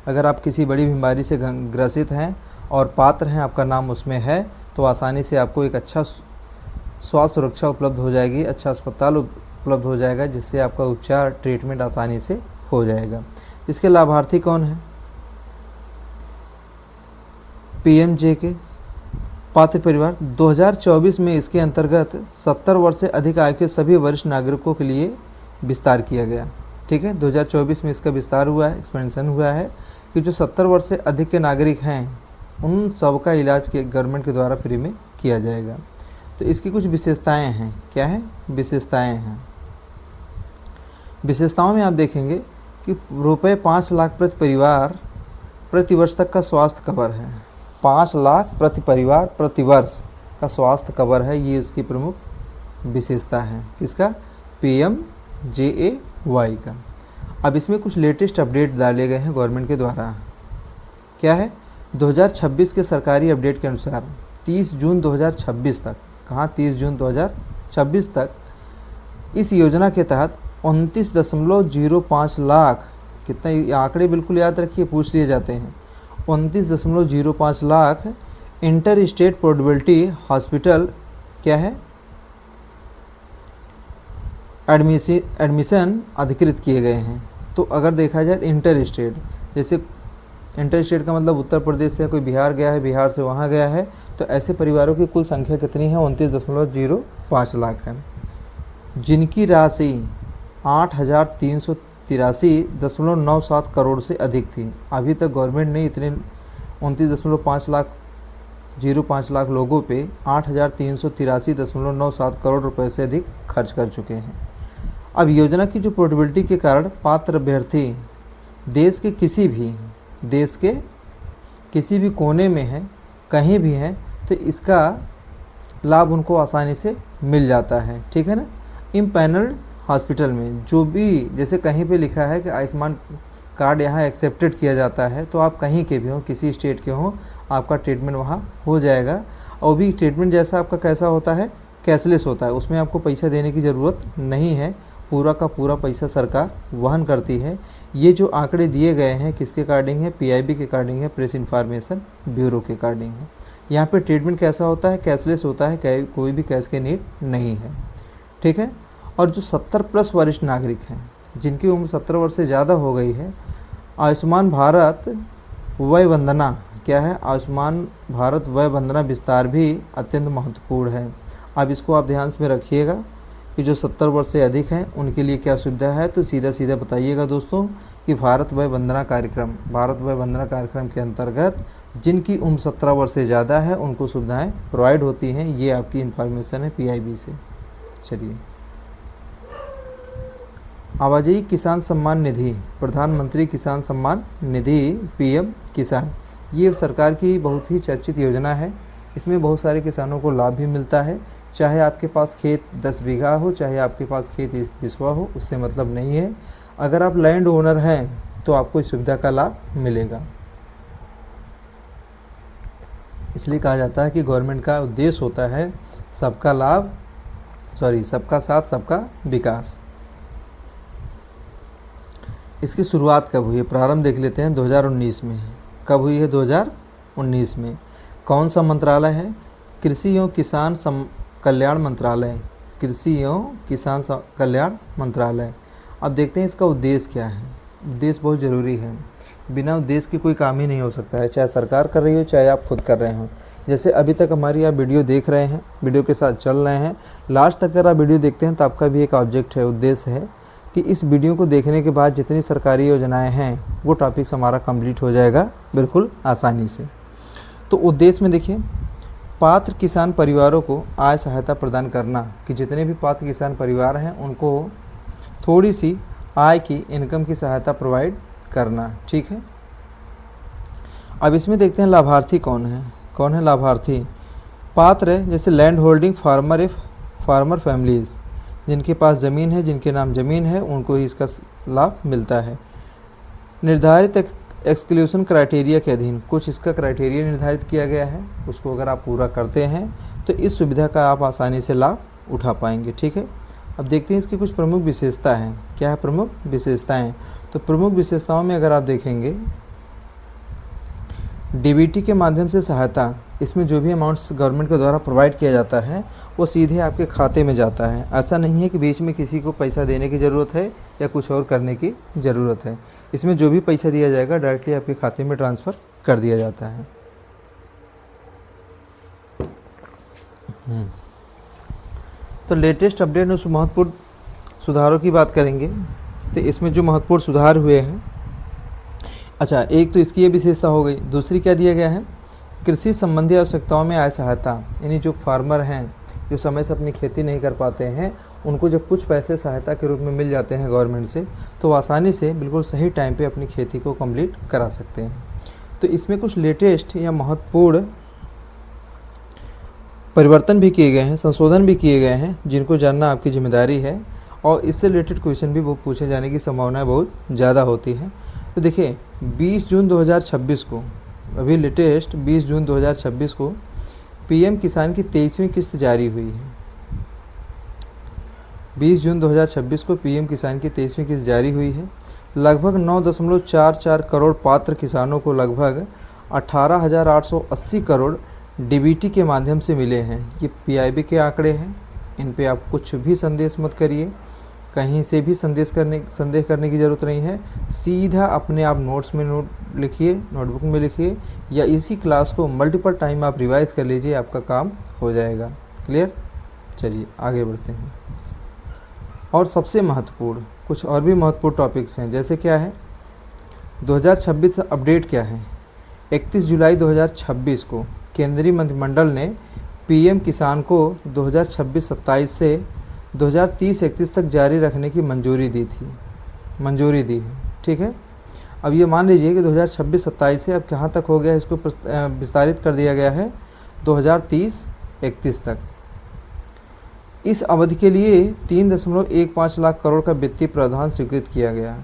अगर आप किसी बड़ी बीमारी से ग्रसित हैं और पात्र हैं, आपका नाम उसमें है, तो आसानी से आपको एक अच्छा स्वास्थ्य सुरक्षा उपलब्ध हो जाएगी, अच्छा अस्पताल उपलब्ध हो जाएगा, जिससे आपका उपचार ट्रीटमेंट आसानी से हो जाएगा। इसके लाभार्थी कौन है? पीएमजे के पात्र परिवार। 2024 में इसके अंतर्गत 70 वर्ष से अधिक आयु के सभी वरिष्ठ नागरिकों के लिए विस्तार किया गया। ठीक है, 2024 में इसका विस्तार हुआ है, एक्सपेंशन हुआ है कि जो 70 वर्ष से अधिक के नागरिक हैं उन सब का इलाज के गवर्नमेंट के द्वारा फ्री में किया जाएगा। तो इसकी कुछ विशेषताएं हैं। क्या है? विशेषताएं हैं। विशेषताओं में आप देखेंगे कि ₹5 लाख प्रति परिवार प्रति वर्ष तक का स्वास्थ्य कवर है। 5 लाख प्रति परिवार प्रति वर्ष का स्वास्थ्य कवर है, ये इसकी प्रमुख विशेषता है। किसका? PMJAY का। अब इसमें कुछ लेटेस्ट अपडेट डाले गए हैं गवर्नमेंट के द्वारा। क्या है? 2026 के सरकारी अपडेट के अनुसार 30 जून 2026 तक, कहाँ 30 जून 2026 तक इस योजना के तहत 29.05 लाख, कितना ये आंकड़े बिल्कुल याद रखिए, पूछ लिए जाते हैं, 29.05 lakh inter state portability hospital क्या है एडमिशन अधिकृत किए गए हैं। तो अगर देखा जाए इंटर स्टेट, जैसे इंटर स्टेट का मतलब उत्तर प्रदेश से कोई बिहार गया है, बिहार से वहाँ गया है, तो ऐसे परिवारों की कुल संख्या कितनी है? 29.05 लाख है, जिनकी राशि 8,383.97 करोड़ से अधिक थी। अभी तक गवर्नमेंट ने इतने 29.5 लाख 0.05 लाख लोगों पे 8,383.97 करोड़ रुपए से अधिक खर्च कर चुके हैं। अब योजना की जो पोर्टेबिलिटी के कारण पात्र अभ्यर्थी देश के किसी भी कोने में है, कहीं भी है, तो इसका लाभ उनको आसानी से मिल जाता है, ठीक है ना। इम्पैनल्ड हॉस्पिटल में जो भी, जैसे कहीं पे लिखा है कि आयुष्मान कार्ड यहाँ एक्सेप्टेड किया जाता है, तो आप कहीं के भी हो, किसी स्टेट के हो, आपका ट्रीटमेंट वहाँ हो जाएगा। और भी ट्रीटमेंट जैसा आपका कैसा होता है, कैशलेस होता है, उसमें आपको पैसा देने की ज़रूरत नहीं है, पूरा का पूरा पैसा सरकार वहन करती है। ये जो आंकड़े दिए गए हैं किसके अकॉर्डिंग है, पीआईबी के अकॉर्डिंग है, प्रेस इन्फॉर्मेशन ब्यूरो के अकॉर्डिंग है। यहाँ पे ट्रीटमेंट कैसा होता है, कैशलेस होता है, कोई भी कैश के नीड नहीं है, ठीक है। और जो 70+ वरिष्ठ नागरिक हैं जिनकी उम्र 17 वर्ष से ज़्यादा हो गई है, आयुष्मान भारत वय वंदना क्या है, आयुष्मान भारत वय वंदना विस्तार भी अत्यंत महत्वपूर्ण है। अब इसको आप ध्यान में रखिएगा कि जो 70 वर्ष से अधिक हैं उनके लिए क्या सुविधा है, तो सीधा बताइएगा दोस्तों कि भारत वय वंदना कार्यक्रम के अंतर्गत जिनकी उम्र 17 वर्ष से ज़्यादा है उनको सुविधाएं प्रोवाइड होती हैं। ये आपकी इन्फॉर्मेशन है पीआईबी से। चलिए, आवाजाही किसान सम्मान निधि, प्रधानमंत्री किसान सम्मान निधि पीएम किसान, ये सरकार की बहुत ही चर्चित योजना है। इसमें बहुत सारे किसानों को लाभ भी मिलता है, चाहे आपके पास खेत 10 बीघा हो, चाहे आपके पास खेत 20 बिस्वा हो, उससे मतलब नहीं है। अगर आप लैंड ओनर हैं तो आपको इस सुविधा का लाभ मिलेगा। इसलिए कहा जाता है कि गवर्नमेंट का उद्देश्य होता है सबका साथ सबका विकास। इसकी शुरुआत कब हुई है, प्रारंभ देख लेते हैं, 2019 में। कब हुई है, 2019 में। कौन सा मंत्रालय है, कृषि एवं किसान कल्याण मंत्रालय, कृषि एवं किसान कल्याण मंत्रालय। अब देखते हैं इसका उद्देश्य क्या है। उद्देश्य बहुत ज़रूरी है, बिना उद्देश्य की कोई काम ही नहीं हो सकता है, चाहे सरकार कर रही हो चाहे आप खुद कर रहे हो। जैसे अभी तक हमारी आप वीडियो देख रहे हैं, वीडियो के साथ चल रहे हैं, लास्ट तक अगर आप वीडियो देखते हैं तो आपका भी एक ऑब्जेक्ट है, उद्देश्य है कि इस वीडियो को देखने के बाद जितनी सरकारी योजनाएं हैं वो टॉपिक्स हमारा कंप्लीट हो जाएगा बिल्कुल आसानी से। तो उद्देश्य में देखिए, पात्र किसान परिवारों को आय सहायता प्रदान करना, कि जितने भी पात्र किसान परिवार हैं उनको थोड़ी सी आय की, इनकम की सहायता प्रोवाइड करना, ठीक है। अब इसमें देखते हैं लाभार्थी कौन है लाभार्थी। पात्र है जैसे लैंड होल्डिंग फार्मर फैमिलीज़, जिनके पास ज़मीन है, जिनके नाम ज़मीन है, उनको ही इसका लाभ मिलता है। निर्धारित एक्सक्लूशन क्राइटेरिया के अधीन, कुछ इसका क्राइटेरिया निर्धारित किया गया है, उसको अगर आप पूरा करते हैं तो इस सुविधा का आप आसानी से लाभ उठा पाएंगे, ठीक है। अब देखते हैं इसकी कुछ प्रमुख विशेषता हैं। क्या है प्रमुख विशेषताएं, तो प्रमुख विशेषताओं में अगर आप देखेंगे, डीबीटी के माध्यम से सहायता, इसमें जो भी अमाउंट्स गवर्नमेंट के द्वारा प्रोवाइड किया जाता है वो सीधे आपके खाते में जाता है। ऐसा नहीं है कि बीच में किसी को पैसा देने की ज़रूरत है या कुछ और करने की ज़रूरत है। इसमें जो भी पैसा दिया जाएगा डायरेक्टली आपके खाते में ट्रांसफ़र कर दिया जाता है। तो लेटेस्ट अपडेट उस महत्वपूर्ण सुधारों की बात करेंगे। तो इसमें जो महत्वपूर्ण सुधार हुए हैं, अच्छा, एक तो इसकी ये विशेषता हो गई। दूसरी क्या दिया गया है, कृषि संबंधी आवश्यकताओं में आय सहायता, यानी जो फार्मर हैं जो समय से अपनी खेती नहीं कर पाते हैं, उनको जब कुछ पैसे सहायता के रूप में मिल जाते हैं गवर्नमेंट से, तो आसानी से बिल्कुल सही टाइम पे अपनी खेती को कंप्लीट करा सकते हैं। तो इसमें कुछ लेटेस्ट या महत्वपूर्ण परिवर्तन भी किए गए हैं, संशोधन भी किए गए हैं, जिनको जानना आपकी जिम्मेदारी है। और इससे रिलेटेड क्वेश्चन भी वो पूछे जाने की संभावनाएं बहुत ज़्यादा होती है। तो देखिए, 20 जून 2026 को, अभी लेटेस्ट 20 जून 2026 को पीएम किसान की 23वीं किस्त जारी हुई है। 20 जून 2026 को पीएम किसान की 23वीं किस्त जारी हुई है। लगभग 9.44 करोड़ पात्र किसानों को लगभग 18,880 करोड़ डीबीटी के माध्यम से मिले हैं। ये पीआईबी के आंकड़े हैं, इन पे आप कुछ भी संदेश मत करिए, कहीं से भी संदेह करने की ज़रूरत नहीं है। सीधा अपने आप नोट्स में नोटबुक में लिखिए, या इसी क्लास को मल्टीपल टाइम आप रिवाइज कर लीजिए, आपका काम हो जाएगा। क्लियर? चलिए आगे बढ़ते हैं। और सबसे महत्वपूर्ण, कुछ और भी महत्वपूर्ण टॉपिक्स हैं, जैसे क्या है 2026 अपडेट क्या है। 31 जुलाई 2026 को केंद्रीय मंत्रिमंडल ने पीएम किसान को 2026-27 से 2030-31 तक जारी रखने की मंजूरी दी है। ठीक है, अब ये मान लीजिए कि 2026-27 से अब कहाँ तक हो गया, इसको विस्तारित कर दिया गया है 2030-31 तक। इस अवधि के लिए 3.15 लाख करोड़ का वित्तीय प्रावधान स्वीकृत किया गया।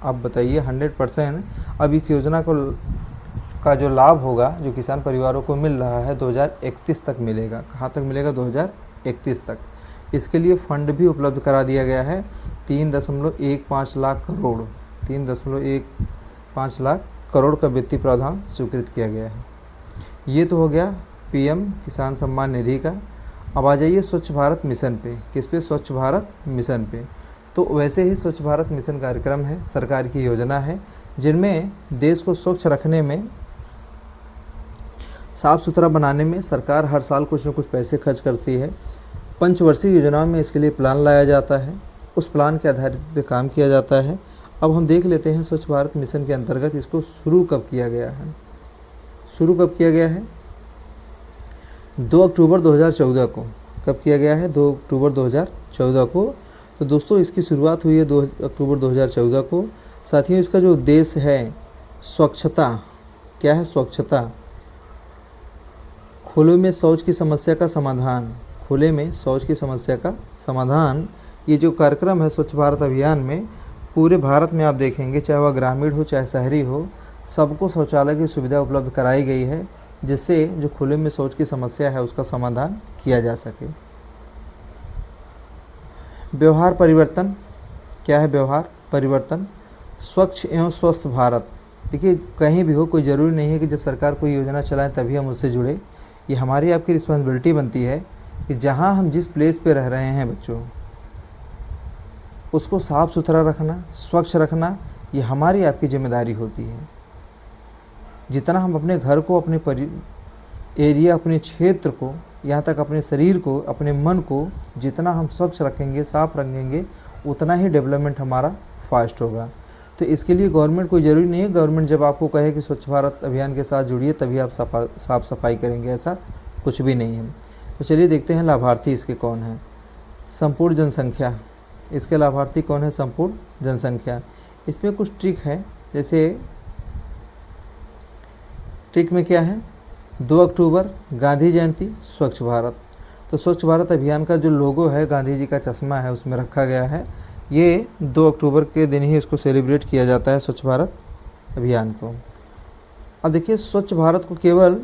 अब बताइए 100% अब इस योजना का जो लाभ होगा, जो किसान परिवारों को मिल रहा है, 2031 तक मिलेगा। कहाँ तक मिलेगा? 2031 तक। इसके लिए फंड भी उपलब्ध करा दिया गया है 3.15 लाख करोड़, 3.15 लाख करोड़ का वित्तीय प्रावधान स्वीकृत किया गया है। ये तो हो गया पीएम किसान सम्मान निधि का। अब आ जाइए स्वच्छ भारत मिशन पे। किस पे? स्वच्छ भारत मिशन पे। तो वैसे ही स्वच्छ भारत मिशन कार्यक्रम है, सरकार की योजना है, जिनमें देश को स्वच्छ रखने में, साफ़ सुथरा बनाने में सरकार हर साल कुछ न कुछ पैसे खर्च करती है। पंचवर्षीय योजनाओं में इसके लिए प्लान लाया जाता है, उस प्लान के आधार पर काम किया जाता है। अब हम देख लेते हैं स्वच्छ भारत मिशन के अंतर्गत इसको शुरू कब किया गया है। 2 अक्टूबर 2014 को। कब किया गया है? 2 अक्टूबर 2014 को। तो दोस्तों इसकी शुरुआत हुई है 2 अक्टूबर 2014 को। साथियों इसका जो उद्देश्य है स्वच्छता, क्या है? स्वच्छता, खुले में शौच की समस्या का समाधान, खुले में शौच की समस्या का समाधान। ये जो कार्यक्रम है स्वच्छ भारत अभियान में, पूरे भारत में आप देखेंगे, चाहे वह ग्रामीण हो चाहे शहरी हो, सबको शौचालय की सुविधा उपलब्ध कराई गई है, जिससे जो खुले में शौच की समस्या है उसका समाधान किया जा सके। व्यवहार परिवर्तन, क्या है? व्यवहार परिवर्तन, स्वच्छ एवं स्वस्थ भारत। देखिए कहीं भी हो, कोई ज़रूरी नहीं है कि जब सरकार कोई योजना चलाए तभी हम उससे जुड़े। ये हमारी आपकी रिस्पॉन्सिबिलिटी बनती है कि जहाँ हम जिस प्लेस पे रह रहे हैं बच्चों, उसको साफ़ सुथरा रखना, स्वच्छ रखना, ये हमारी आपकी जिम्मेदारी होती है। जितना हम अपने घर को, अपने एरिया, अपने क्षेत्र को, यहाँ तक अपने शरीर को, अपने मन को जितना हम स्वच्छ रखेंगे, साफ़ रखेंगे, उतना ही डेवलपमेंट हमारा फास्ट होगा। तो इसके लिए गवर्नमेंट कोई ज़रूरी नहीं है, गवर्नमेंट जब आपको कहे कि स्वच्छ भारत अभियान के साथ जुड़िए तभी आप साफ़ सफाई करेंगे, ऐसा कुछ भी नहीं है। तो चलिए देखते हैं लाभार्थी इसके कौन हैं। संपूर्ण जनसंख्या, इसके लाभार्थी कौन है? संपूर्ण जनसंख्या। इसमें कुछ ट्रिक है, जैसे ट्रिक में क्या है? 2 अक्टूबर गांधी जयंती, स्वच्छ भारत। तो स्वच्छ भारत अभियान का जो लोगो है, गांधी जी का चश्मा है, उसमें रखा गया है। ये 2 अक्टूबर के दिन ही इसको सेलिब्रेट किया जाता है, स्वच्छ भारत अभियान को। अब देखिए स्वच्छ भारत को केवल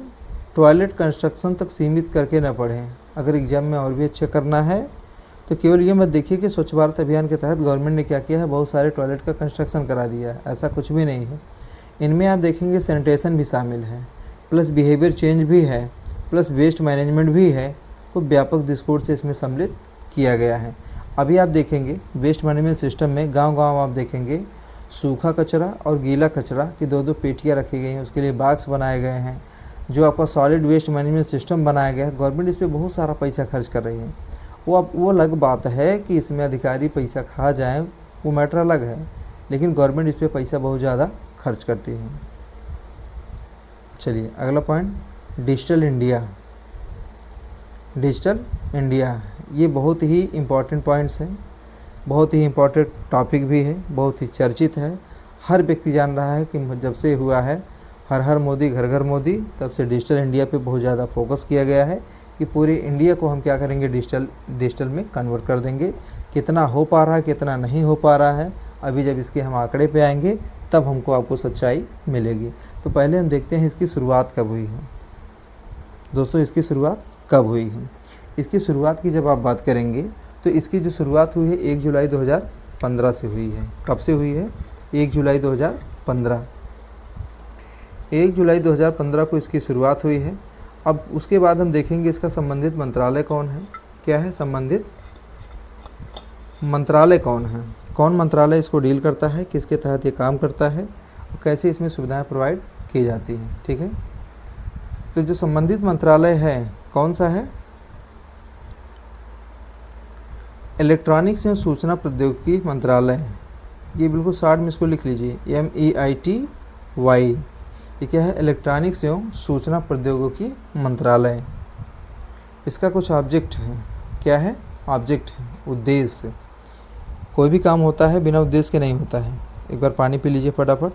टॉयलेट कंस्ट्रक्शन तक सीमित करके न पढ़ें। अगर एग्ज़ाम में और भी अच्छा करना है तो केवल ये मत देखिए कि स्वच्छ भारत अभियान के तहत गवर्नमेंट ने क्या किया है, बहुत सारे टॉयलेट का कंस्ट्रक्शन करा दिया है, ऐसा कुछ भी नहीं है। इनमें आप देखेंगे सैनिटेशन भी शामिल है, प्लस बिहेवियर चेंज भी है, प्लस वेस्ट मैनेजमेंट भी है। को व्यापक दृष्टिकोण से इसमें सम्मिलित किया गया है। अभी आप देखेंगे वेस्ट मैनेजमेंट सिस्टम में गांव-गांव आप देखेंगे सूखा कचरा और गीला कचरा की 2-2 पेटियाँ रखी गई हैं, उसके लिए बॉक्स बनाए गए हैं। जो आपका सॉलिड वेस्ट मैनेजमेंट सिस्टम बनाया गया है, गवर्नमेंट इस पर बहुत सारा पैसा खर्च कर रही है। वो अलग बात है कि इसमें अधिकारी पैसा खा जाएँ, वो मैटर अलग है, लेकिन गवर्नमेंट इस पर पैसा बहुत ज़्यादा खर्च करती है। चलिए अगला point, digital India. Digital India ये बहुत ही इम्पॉर्टेंट पॉइंट्स हैं, बहुत ही इम्पॉर्टेंट टॉपिक भी है, बहुत ही चर्चित है। हर व्यक्ति जान रहा है कि जब से हुआ है हर हर मोदी घर घर मोदी, तब से डिजिटल इंडिया पे बहुत ज़्यादा फोकस किया गया है कि पूरे इंडिया को हम क्या करेंगे, डिजिटल में कन्वर्ट कर देंगे। कितना हो पा रहा है, कितना नहीं हो पा रहा है, अभी जब इसके हम आंकड़े पे आएंगे तब हमको आपको सच्चाई मिलेगी। तो पहले हम देखते हैं इसकी शुरुआत कब हुई है। दोस्तों इसकी शुरुआत कब हुई है? इसकी शुरुआत की जब आप बात करेंगे तो इसकी जो शुरुआत हुई है 1 जुलाई 2015 से हुई है। कब से हुई है? 1 जुलाई 2015। 1 जुलाई 2015 को इसकी शुरुआत हुई है। अब उसके बाद हम देखेंगे इसका संबंधित मंत्रालय कौन है, क्या है संबंधित मंत्रालय कौन है, कौन मंत्रालय इसको डील करता है, किसके तहत ये काम करता है और कैसे इसमें सुविधाएं प्रोवाइड की जाती हैं। ठीक है, तो जो संबंधित मंत्रालय है कौन सा है? इलेक्ट्रॉनिक्स एवं सूचना प्रौद्योगिकी मंत्रालय। ये बिल्कुल शॉर्ट में इसको लिख लीजिए, MEITY। ये क्या है, इलेक्ट्रॉनिक्स एवं सूचना प्रौद्योगिकी मंत्रालय। इसका कुछ ऑब्जेक्ट है, क्या है, ऑब्जेक्ट है, उद्देश्य। कोई भी काम होता है बिना उद्देश्य के नहीं होता है। एक बार पानी पी लीजिए फटाफट।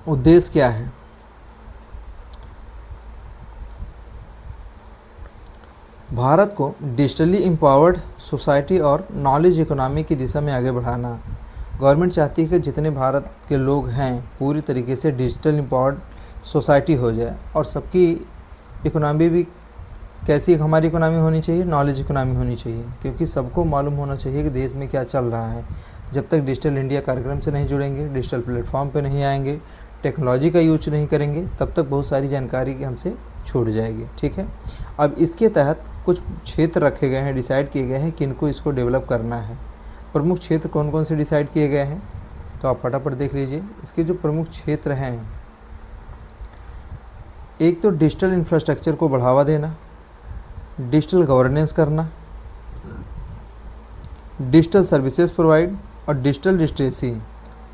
उद्देश्य क्या है, भारत को डिजिटली एम्पावर्ड सोसाइटी और नॉलेज इकोनॉमी की दिशा में आगे बढ़ाना। गवर्नमेंट चाहती है कि जितने भारत के लोग हैं पूरी तरीके से डिजिटल एम्पावर्ड सोसाइटी हो जाए, और सबकी इकोनॉमी भी कैसी हमारी इकोनॉमी होनी चाहिए, नॉलेज इकोनॉमी होनी चाहिए, क्योंकि सबको मालूम होना चाहिए कि देश में क्या चल रहा है। जब तक डिजिटल इंडिया कार्यक्रम से नहीं जुड़ेंगे, डिजिटल प्लेटफॉर्म पे नहीं आएंगे, टेक्नोलॉजी का यूज नहीं करेंगे, तब तक बहुत सारी जानकारी की हमसे छूट जाएगी। ठीक है, अब इसके तहत कुछ क्षेत्र रखे गए हैं, डिसाइड किए गए हैं कि इनको इसको डेवलप करना है। प्रमुख क्षेत्र कौन कौन से डिसाइड किए गए हैं, तो आप फटाफट देख लीजिए। इसके जो प्रमुख क्षेत्र हैं, एक तो डिजिटल इंफ्रास्ट्रक्चर को बढ़ावा देना, डिजिटल गवर्नेंस करना, डिजिटल सर्विसेज प्रोवाइड और डिजिटल लिटरेसी।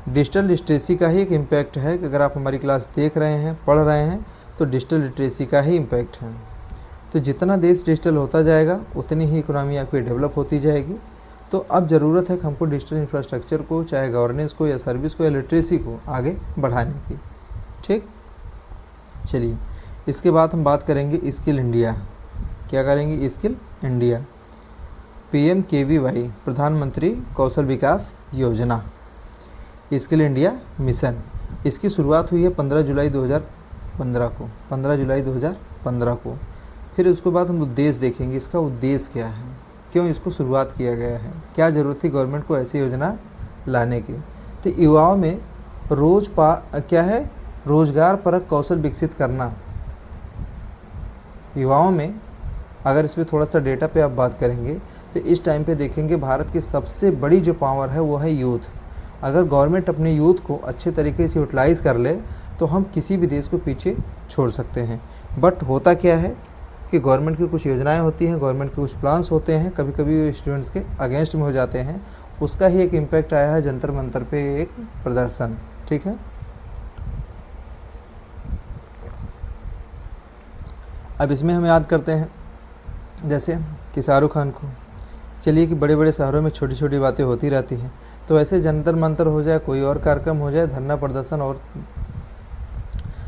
डिजिटल लिटरेसी का ही एक इम्पैक्ट है कि अगर आप हमारी क्लास देख रहे हैं, पढ़ रहे हैं, तो डिजिटल लिटरेसी का ही इम्पैक्ट है। तो जितना देश डिजिटल होता जाएगा उतनी ही इकोनॉमी आपकी डेवलप होती जाएगी। तो अब ज़रूरत है कि हमको डिजिटल इंफ्रास्ट्रक्चर को, चाहे गवर्नेंस को या सर्विस को या लिटरेसी को आगे बढ़ाने की। ठीक, चलिए इसके बाद हम बात करेंगे स्किल इंडिया। क्या करेंगे, स्किल इंडिया। PMKVY प्रधानमंत्री कौशल विकास योजना, स्किल इंडिया मिशन। इसकी शुरुआत हुई है 15 जुलाई 2015 को, 15 जुलाई 2015 को। फिर उसके बाद हम उद्देश्य देखेंगे, इसका उद्देश्य क्या है, क्यों इसको शुरुआत किया गया है, क्या ज़रूरत थी गवर्नमेंट को ऐसी योजना लाने की। तो युवाओं में क्या है, रोजगार परक कौशल विकसित करना। युवाओं में अगर इस पर थोड़ा सा डेटा पे आप बात करेंगे तो इस टाइम पे देखेंगे भारत की सबसे बड़ी जो पावर है वो है यूथ। अगर गवर्नमेंट अपने यूथ को अच्छे तरीके से यूटिलाइज़ कर ले तो हम किसी भी देश को पीछे छोड़ सकते हैं। बट होता क्या है कि गवर्नमेंट की कुछ योजनाएं होती हैं, गवर्नमेंट के कुछ प्लान्स होते हैं, कभी कभी स्टूडेंट्स के अगेंस्ट में हो जाते हैं। उसका ही एक इम्पैक्ट आया है जंतर मंतर पे एक प्रदर्शन। ठीक है, अब इसमें हम याद करते हैं जैसे कि शाहरुख खान को, चलिए कि बड़े बड़े शहरों में छोटी छोटी बातें होती रहती हैं, तो ऐसे जंतर मंतर हो जाए, कोई और कार्यक्रम हो जाए, धरना प्रदर्शन और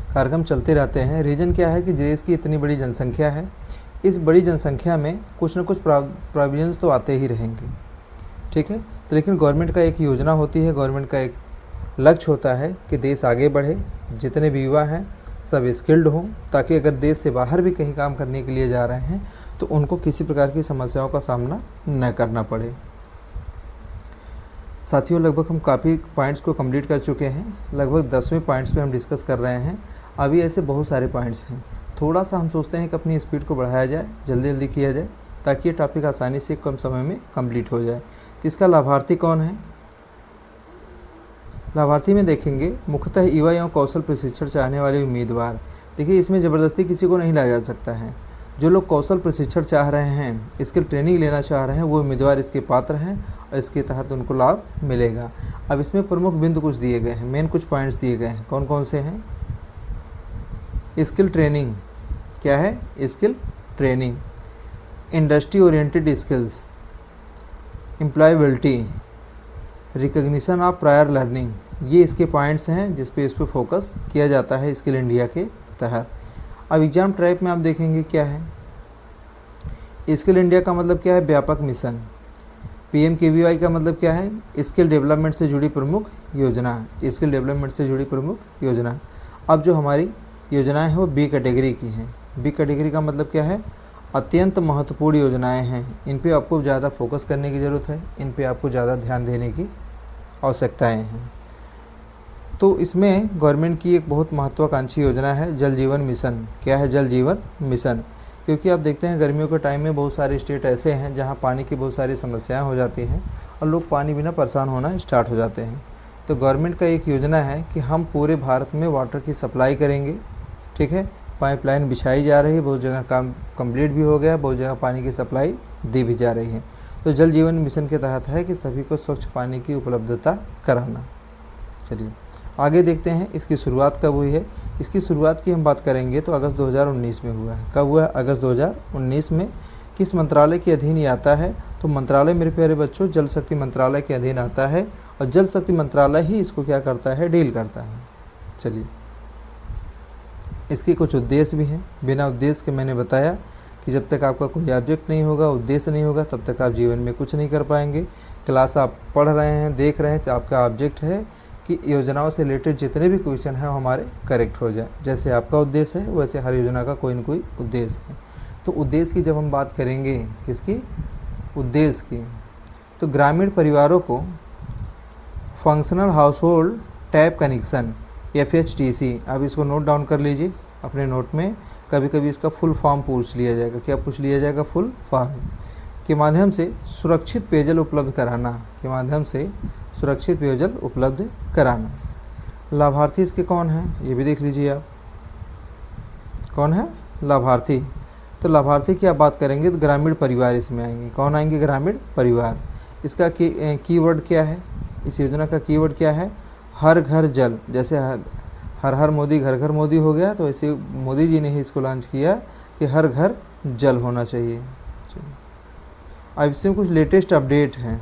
कार्यक्रम चलते रहते हैं। रीज़न क्या है कि देश की इतनी बड़ी जनसंख्या है, इस बड़ी जनसंख्या में कुछ न कुछ प्रोविजंस तो आते ही रहेंगे। ठीक है, तो लेकिन गवर्नमेंट का एक योजना होती है, गवर्नमेंट का एक लक्ष्य होता है कि देश आगे बढ़े, जितने भी युवा हैं सब स्किल्ड हों, ताकि अगर देश से बाहर भी कहीं काम करने के लिए जा रहे हैं तो उनको किसी प्रकार की समस्याओं का सामना न करना पड़े। साथियों, लगभग हम काफ़ी पॉइंट्स को कंप्लीट कर चुके हैं, लगभग 10वें पॉइंट्स पे हम डिस्कस कर रहे हैं। अभी ऐसे बहुत सारे पॉइंट्स हैं, थोड़ा सा हम सोचते हैं कि अपनी स्पीड को बढ़ाया जाए, जल्दी जल्दी किया जाए, ताकि ये टॉपिक आसानी से कम समय में कंप्लीट हो जाए। तो इसका लाभार्थी कौन है, लाभार्थी में देखेंगे मुख्यतः युवा एवं कौशल प्रशिक्षण चाहने वाले उम्मीदवार। देखिए, इसमें ज़बरदस्ती किसी को नहीं लाया जा सकता है। जो लोग कौशल प्रशिक्षण चाह रहे हैं, स्किल ट्रेनिंग लेना चाह रहे हैं, वो उम्मीदवार इसके पात्र हैं और इसके तहत उनको लाभ मिलेगा। अब इसमें प्रमुख बिंदु कुछ दिए गए हैं, मेन कुछ पॉइंट्स दिए गए हैं। कौन कौन से हैं, स्किल ट्रेनिंग क्या है, skill training, industry oriented skills, employability, recognition of prior learning, ये इसके पॉइंट्स हैं जिस पे इस पर फोकस किया जाता है स्किल इंडिया के तहत। अब एग्जाम टाइप में आप देखेंगे क्या है, स्किल इंडिया का मतलब क्या है, व्यापक मिशन। PMKVY का मतलब क्या है, स्किल डेवलपमेंट से जुड़ी प्रमुख योजना, स्किल डेवलपमेंट से जुड़ी प्रमुख योजना। अब जो हमारी योजनाएं हैं वो B कैटेगरी की हैं। B कैटेगरी का मतलब क्या है, अत्यंत महत्वपूर्ण योजनाएं हैं, इन पे आपको ज़्यादा फोकस करने की ज़रूरत है, इन पे आपको ज़्यादा ध्यान देने की आवश्यकताएं हैं। तो इसमें गवर्नमेंट की एक बहुत महत्वाकांक्षी योजना है जल जीवन मिशन। क्या है, जल जीवन मिशन, क्योंकि आप देखते हैं गर्मियों के टाइम में बहुत सारे स्टेट ऐसे हैं जहां पानी की बहुत सारी समस्याएं हो जाती हैं और लोग पानी बिना परेशान होना स्टार्ट हो जाते हैं। तो गवर्नमेंट का एक योजना है कि हम पूरे भारत में वाटर की सप्लाई करेंगे। ठीक है, पाइपलाइन बिछाई जा रही है, बहुत जगह काम कंप्लीट भी हो गया, बहुत जगह पानी की सप्लाई दी भी जा रही है। तो जल जीवन मिशन के तहत है कि सभी को स्वच्छ पानी की उपलब्धता कराना। चलिए आगे देखते हैं इसकी शुरुआत कब हुई है। इसकी शुरुआत की हम बात करेंगे तो अगस्त 2019 में हुआ है। कब हुआ है? अगस्त 2019 में। किस मंत्रालय के अधीन ये आता है? तो मंत्रालय मेरे प्यारे बच्चों जल शक्ति मंत्रालय के अधीन आता है और जल शक्ति मंत्रालय ही इसको क्या करता है? डील करता है। चलिए इसके कुछ उद्देश्य भी हैं। बिना उद्देश्य के मैंने बताया कि जब तक आपका कोई ऑब्जेक्ट नहीं होगा, उद्देश्य नहीं होगा, तब तक आप जीवन में कुछ नहीं कर पाएंगे। क्लास आप पढ़ रहे हैं, देख रहे हैं, तो आपका ऑब्जेक्ट है कि योजनाओं से रिलेटेड जितने भी क्वेश्चन हैं हमारे करेक्ट हो जाए। जैसे आपका उद्देश्य है वैसे हर योजना का कोई न कोई उद्देश्य है। तो उद्देश्य की जब हम बात करेंगे, किसकी? उद्देश्य की, तो ग्रामीण परिवारों को functional house hold tap connection FHTC, आप इसको नोट डाउन कर लीजिए अपने नोट में। कभी कभी इसका फुल फॉर्म पूछ लिया जाएगा। क्या पूछ लिया जाएगा? Full form. के माध्यम से सुरक्षित पेयजल उपलब्ध कराना, के माध्यम से सुरक्षित पेयजल उपलब्ध कराना। लाभार्थी इसके कौन हैं? ये भी देख लीजिए आप, कौन है लाभार्थी। तो लाभार्थी की आप बात करेंगे तो ग्रामीण परिवार इसमें आएंगे। कौन आएंगे? ग्रामीण परिवार। इसका कीवर्ड क्या है? इस योजना का कीवर्ड क्या है? हर घर जल। जैसे हर हर मोदी घर घर मोदी हो गया, तो ऐसे मोदी जी ने ही इसको लॉन्च किया कि हर घर जल होना चाहिए। अब इसमें कुछ लेटेस्ट अपडेट हैं,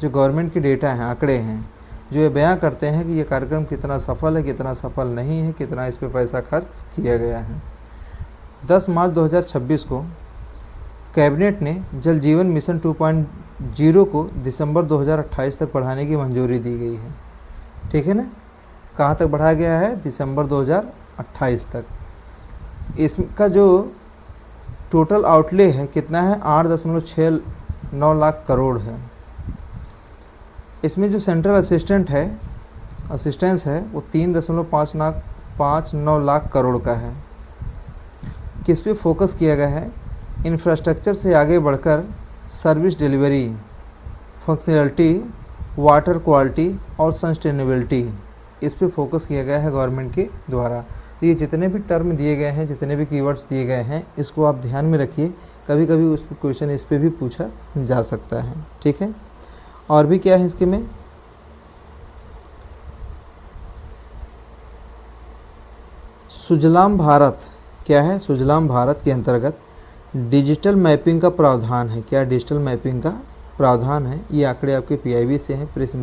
जो गवर्नमेंट की डेटा हैं, आंकड़े हैं, जो ये बयां करते हैं कि ये कार्यक्रम कितना सफल है, कितना सफल नहीं है, कितना इस पर पैसा खर्च किया गया है। 10 मार्च 2026 को कैबिनेट ने जल जीवन मिशन 2.0 को दिसंबर 2028 तक बढ़ाने की मंजूरी दी गई है। ठीक है ना? कहाँ तक बढ़ाया गया है? दिसंबर 2028 तक। इसका जो टोटल आउटले है कितना है? 8.69 लाख करोड़ है। इसमें जो सेंट्रल असिस्टेंस है वो 3.59 लाख करोड़ का है। किस पे फोकस किया गया है? इंफ्रास्ट्रक्चर से आगे बढ़कर service delivery, functionality, water quality और सस्टेनेबिलिटी, इस पे फोकस किया गया है गवर्नमेंट के द्वारा। तो ये जितने भी टर्म दिए गए हैं, जितने भी कीवर्ड्स दिए गए हैं, इसको आप ध्यान में रखिए। कभी कभी उस क्वेश्चन इस पे भी पूछा जा सकता है। ठीक है? और भी क्या है इसके में? सुजलाम भारत। क्या है? सुजलाम भारत के अंतर्गत डिजिटल मैपिंग का प्रावधान है। क्या डिजिटल मैपिंग का प्रावधान है? ये आंकड़े आपके PIB से हैं, प्रेस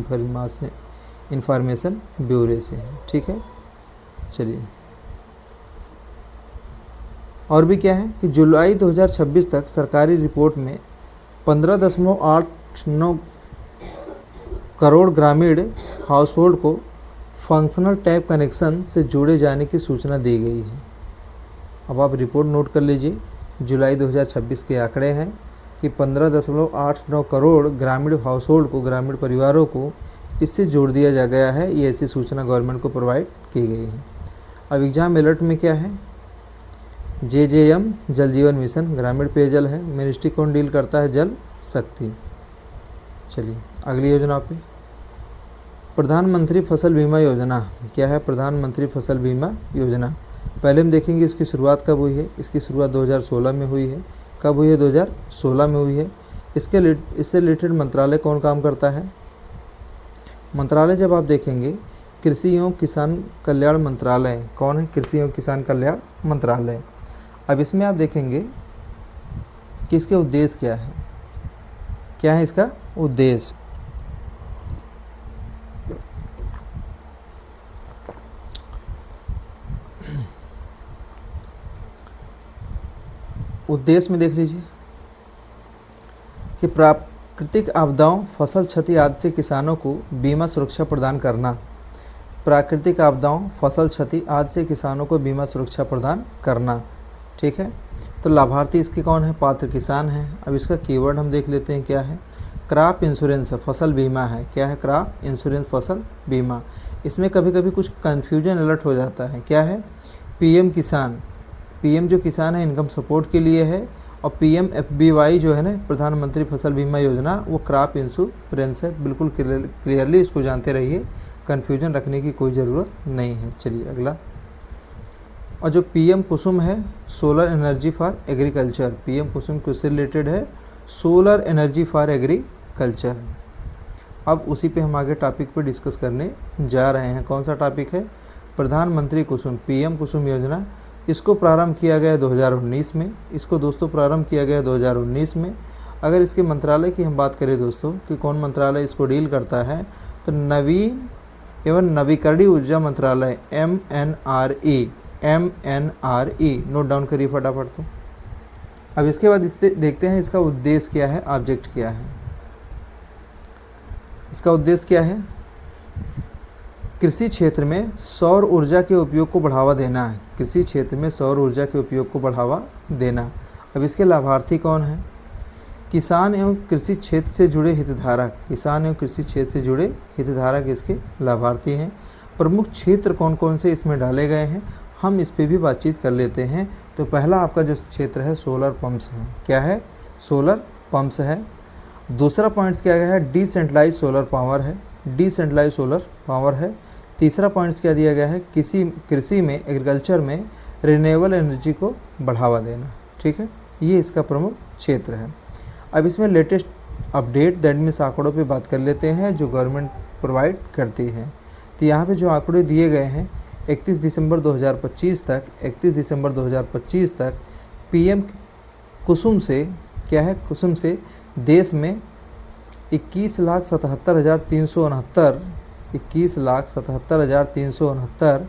इंफॉर्मेशन ब्यूरो से हैं। ठीक है? चलिए और भी क्या है कि जुलाई 2026 तक सरकारी रिपोर्ट में 15.89 करोड़ ग्रामीण हाउस होल्ड को फंक्शनल टैप कनेक्शन से जुड़े जाने की सूचना दी गई है। अब आप रिपोर्ट नोट कर लीजिए। जुलाई 2026 के आंकड़े हैं कि 15.89 करोड़ ग्रामीण हाउस होल्ड को, ग्रामीण परिवारों को इससे जोड़ दिया जा गया है। ये ऐसी सूचना गवर्नमेंट को प्रोवाइड की गई है। अब एग्जाम अलर्ट में क्या है? JJM जल जीवन मिशन ग्रामीण पेयजल है। मिनिस्ट्री कौन डील करता है? जल शक्ति। चलिए अगली योजना पे प्रधानमंत्री फसल बीमा योजना। क्या है? प्रधानमंत्री फसल बीमा योजना। पहले हम देखेंगे इसकी शुरुआत कब हुई है। इसकी शुरुआत 2016 में हुई है। कब हुई है? 2016 में हुई है। इससे रिलेटेड मंत्रालय कौन काम करता है? मंत्रालय जब आप देखेंगे कृषि एवं किसान कल्याण मंत्रालय। कौन है? कृषि एवं किसान कल्याण मंत्रालय। अब इसमें आप देखेंगे कि इसके उद्देश्य क्या है। क्या है इसका उद्देश्य? उद्देश्य में देख लीजिए कि प्राकृतिक आपदाओं, फसल क्षति आदि से किसानों को बीमा सुरक्षा प्रदान करना। प्राकृतिक आपदाओं, फसल क्षति आदि से किसानों को बीमा सुरक्षा प्रदान करना। ठीक है? तो लाभार्थी इसके कौन है? पात्र किसान हैं। अब इसका कीवर्ड हम देख लेते हैं क्या है। क्रॉप इंश्योरेंस है, फसल बीमा है। क्या है? क्रॉप इंश्योरेंस, फसल बीमा। इसमें कभी कभी कुछ कन्फ्यूजन अलर्ट हो जाता है। क्या है? PM किसान, PM जो किसान है इनकम सपोर्ट के लिए है, और PMFBY जो है ना प्रधानमंत्री फसल बीमा योजना, वो क्रॉप इंश्योरेंस है। बिल्कुल क्लियरली इसको जानते रहिए, कन्फ्यूजन रखने की कोई ज़रूरत नहीं है। चलिए अगला। और जो PM कुसुम है, solar energy for agriculture. PM कुसुम किससे रिलेटेड है? Solar energy for agriculture. अब उसी पे हम आगे टॉपिक पे डिस्कस करने जा रहे हैं। कौन सा टॉपिक है? प्रधानमंत्री कुसुम, पीएम कुसुम योजना। इसको प्रारंभ किया गया 2019 में। इसको दोस्तों प्रारंभ किया गया 2019 में। अगर इसके मंत्रालय की हम बात करें दोस्तों कि कौन मंत्रालय इसको डील करता है, तो नवीन एवं नवीकरणीय ऊर्जा मंत्रालय MNRE नोट डाउन करिए फटाफट। तो अब इसके बाद इससे देखते हैं इसका उद्देश्य क्या है, ऑब्जेक्ट क्या है। इसका उद्देश्य क्या है? कृषि क्षेत्र में सौर ऊर्जा के उपयोग को बढ़ावा देना है। कृषि क्षेत्र में सौर ऊर्जा के उपयोग को बढ़ावा देना। अब इसके लाभार्थी कौन हैं? किसान एवं कृषि क्षेत्र से जुड़े हितधारक। किसान एवं कृषि क्षेत्र से जुड़े हितधारक इसके लाभार्थी हैं। प्रमुख क्षेत्र कौन कौन से इसमें डाले गए हैं, हम इस पर भी बातचीत कर लेते हैं। तो पहला आपका जो क्षेत्र है सोलर पंप्स है। क्या है? सोलर पंप्स है। दूसरा पॉइंट्स क्या गया है? डिसेंट्रलाइज सोलर पावर है। डिसेंट्रलाइज सोलर पावर है। तीसरा पॉइंट्स क्या दिया गया है? कृषि में, एग्रीकल्चर में रिन्यूएबल एनर्जी को बढ़ावा देना। ठीक है, ये इसका प्रमुख क्षेत्र है। अब इसमें लेटेस्ट अपडेट दैट मीन्स आंकड़ों पे बात कर लेते हैं जो गवर्नमेंट प्रोवाइड करती है। तो यहाँ पे जो आंकड़े दिए गए हैं 31 दिसंबर 2025 तक पीएम कुसुम से क्या है? कुसुम से देश में 21,77,369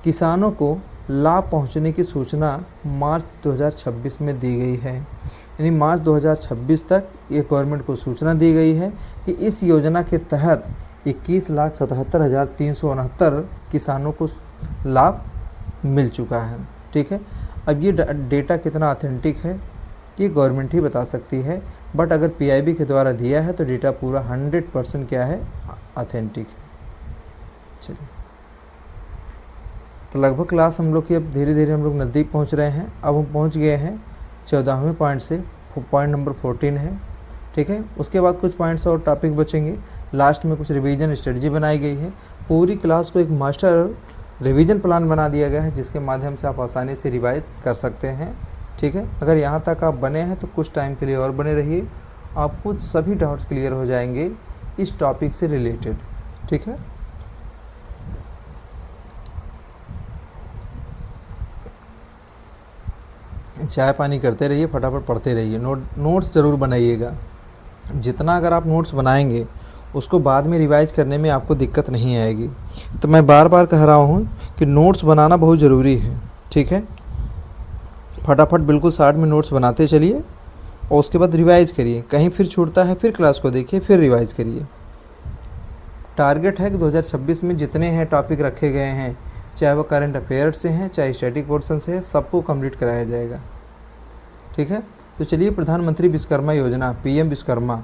किसानों को लाभ पहुंचने की सूचना मार्च 2026 में दी गई है। यानी मार्च 2026 तक ये गवर्नमेंट को सूचना दी गई है कि इस योजना के तहत 21,77,369 किसानों को लाभ मिल चुका है। ठीक है, अब ये डेटा कितना ऑथेंटिक है ये गवर्नमेंट ही बता सकती है, बट अगर पीआईबी के द्वारा दिया है तो डेटा पूरा 100% क्या है? ऑथेंटिक है। चलिए, तो लगभग क्लास हम लोग की अब धीरे धीरे हम लोग नज़दीक पहुंच रहे हैं। अब हम पहुंच गए हैं 14वें पॉइंट से, पॉइंट नंबर 14 है। ठीक है, उसके बाद कुछ पॉइंट्स और टॉपिक बचेंगे। लास्ट में कुछ रिवीजन स्ट्रेटजी बनाई गई है। पूरी क्लास को एक मास्टर रिवीजन प्लान बना दिया गया है जिसके माध्यम से आप आसानी से रिवाइज कर सकते हैं। ठीक है, अगर यहाँ तक आप बने हैं तो कुछ टाइम के लिए और बने रहिए, आपको सभी डाउट्स क्लियर हो जाएंगे इस टॉपिक से रिलेटेड। ठीक है, चाय पानी करते रहिए, फटाफट पढ़ते रहिए, नोट्स ज़रूर बनाइएगा। जितना अगर आप नोट्स बनाएंगे उसको बाद में रिवाइज करने में आपको दिक्कत नहीं आएगी। तो मैं बार बार कह रहा हूँ कि नोट्स बनाना बहुत ज़रूरी है। ठीक है, फटाफट बिल्कुल 60 में नोट्स बनाते चलिए और उसके बाद रिवाइज करिए। कहीं फिर छूटता है फिर क्लास को देखिए, फिर रिवाइज करिए। टारगेट है कि 2026 में जितने हैं टॉपिक रखे गए हैं, चाहे वो करंट अफेयर से हैं चाहे स्टैटिक पोर्शन से है, सबको कंप्लीट कराया जाएगा। ठीक है, तो चलिए, प्रधानमंत्री विश्वकर्मा योजना पीएम विश्वकर्मा,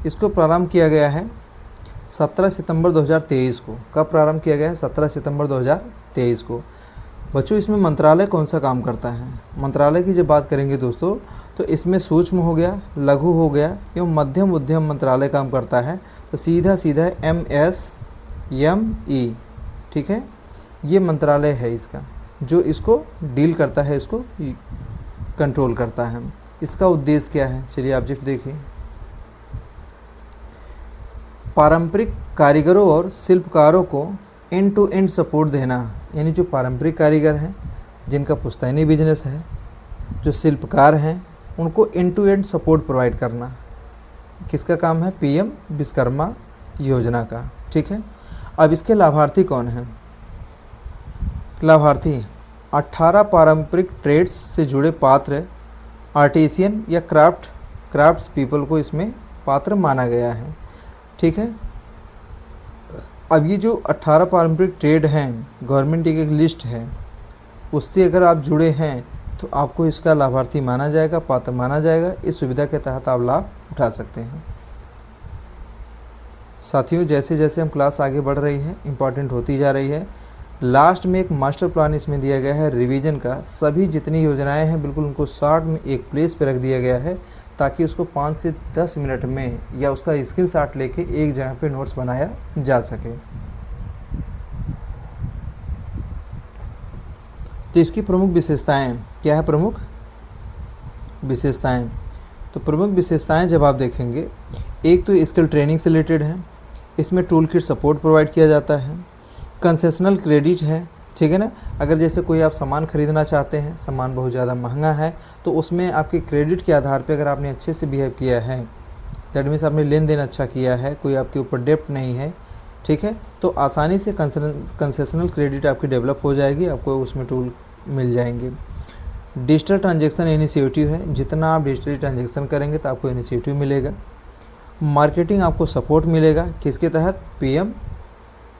इसको प्रारंभ किया गया है 17 सितंबर 2023 को। कब प्रारंभ किया गया है? 17 सितंबर 2023 को। बच्चों, इसमें मंत्रालय कौन सा काम करता है? मंत्रालय की जब बात करेंगे दोस्तों तो इसमें सूक्ष्म हो गया, लघु हो गया एवं मध्यम उद्यम मंत्रालय काम करता है। तो सीधा MSME। ठीक है, ये मंत्रालय है इसका जो इसको डील करता है, इसको कंट्रोल करता है। इसका उद्देश्य क्या है? चलिए ऑब्जेक्ट देखिए। पारंपरिक कारीगरों और शिल्पकारों को एंड टू एंड सपोर्ट देना। यानी जो पारंपरिक कारीगर हैं जिनका पुश्तैनी बिजनेस है, जो शिल्पकार हैं, उनको end to end support provide करना किसका काम है? पीएम विश्वकर्मा योजना का। ठीक है, अब इसके लाभार्थी कौन हैं? लाभार्थी 18 पारंपरिक ट्रेड्स से जुड़े पात्र आर्टिसियन या क्राफ्ट्स पीपल को इसमें पात्र माना गया है। ठीक है, अब ये जो 18 पारंपरिक ट्रेड हैं, गवर्नमेंट की एक लिस्ट है, उससे अगर आप जुड़े हैं तो आपको इसका लाभार्थी माना जाएगा, पात्र माना जाएगा। इस सुविधा के तहत आप लाभ उठा सकते हैं। साथियों, जैसे जैसे हम क्लास आगे बढ़ रही है, इम्पॉर्टेंट होती जा रही है, लास्ट में एक मास्टर प्लान इसमें दिया गया है रिवीजन का। सभी जितनी योजनाएं हैं बिल्कुल उनको शॉर्ट में एक प्लेस पे रख दिया गया है ताकि उसको 5 से 10 मिनट में या उसका स्क्रीनशॉट लेके एक जगह पे नोट्स बनाया जा सके। तो इसकी प्रमुख विशेषताएं क्या है? प्रमुख विशेषताएं तो प्रमुख विशेषताएं जब आप देखेंगे, एक तो स्किल ट्रेनिंग से रिलेटेड है, इसमें टूल किट सपोर्ट प्रोवाइड किया जाता है, कंसेशनल क्रेडिट है, ठीक है ना। अगर जैसे कोई आप सामान खरीदना चाहते हैं, सामान बहुत ज़्यादा महंगा है, तो उसमें आपके क्रेडिट के आधार पे अगर आपने अच्छे से बिहेव किया है, दैट मीन्स आपने लेन देन अच्छा किया है, कोई आपके ऊपर डेप्ट नहीं है, ठीक है, तो आसानी से कंसेशनल क्रेडिट आपकी डेवलप हो जाएगी, आपको उसमें टूल मिल जाएंगे। डिजिटल ट्रांजैक्शन इनिशिएटिव है, जितना आप डिजिटली ट्रांजैक्शन करेंगे तो आपको इनिशिएटिव मिलेगा। मार्केटिंग आपको सपोर्ट मिलेगा, किसके तहत? पीएम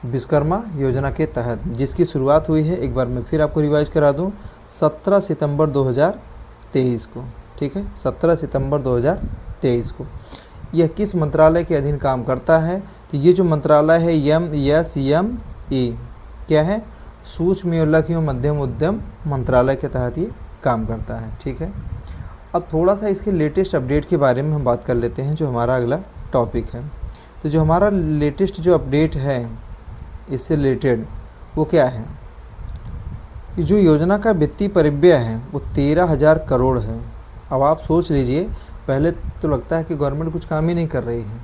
विश्वकर्मा योजना के तहत, जिसकी शुरुआत हुई है, एक बार मैं फिर आपको रिवाइज करा दूं, 17 सितंबर 2023 को, ठीक है, 17 सितंबर 2023 को। यह किस मंत्रालय के अधीन काम करता है? तो ये जो मंत्रालय है MSME, क्या है? सूक्ष्म एवं लघु एवं मध्यम उद्यम मंत्रालय के तहत ये काम करता है, ठीक है। अब थोड़ा सा इसके लेटेस्ट अपडेट के बारे में हम बात कर लेते हैं, जो हमारा अगला टॉपिक है। तो जो हमारा लेटेस्ट जो अपडेट है इससे रिलेटेड, वो क्या है कि जो योजना का वित्तीय परिव्यय है वो 13,000 करोड़ है। अब आप सोच लीजिए, पहले तो लगता है कि गवर्नमेंट कुछ काम ही नहीं कर रही है,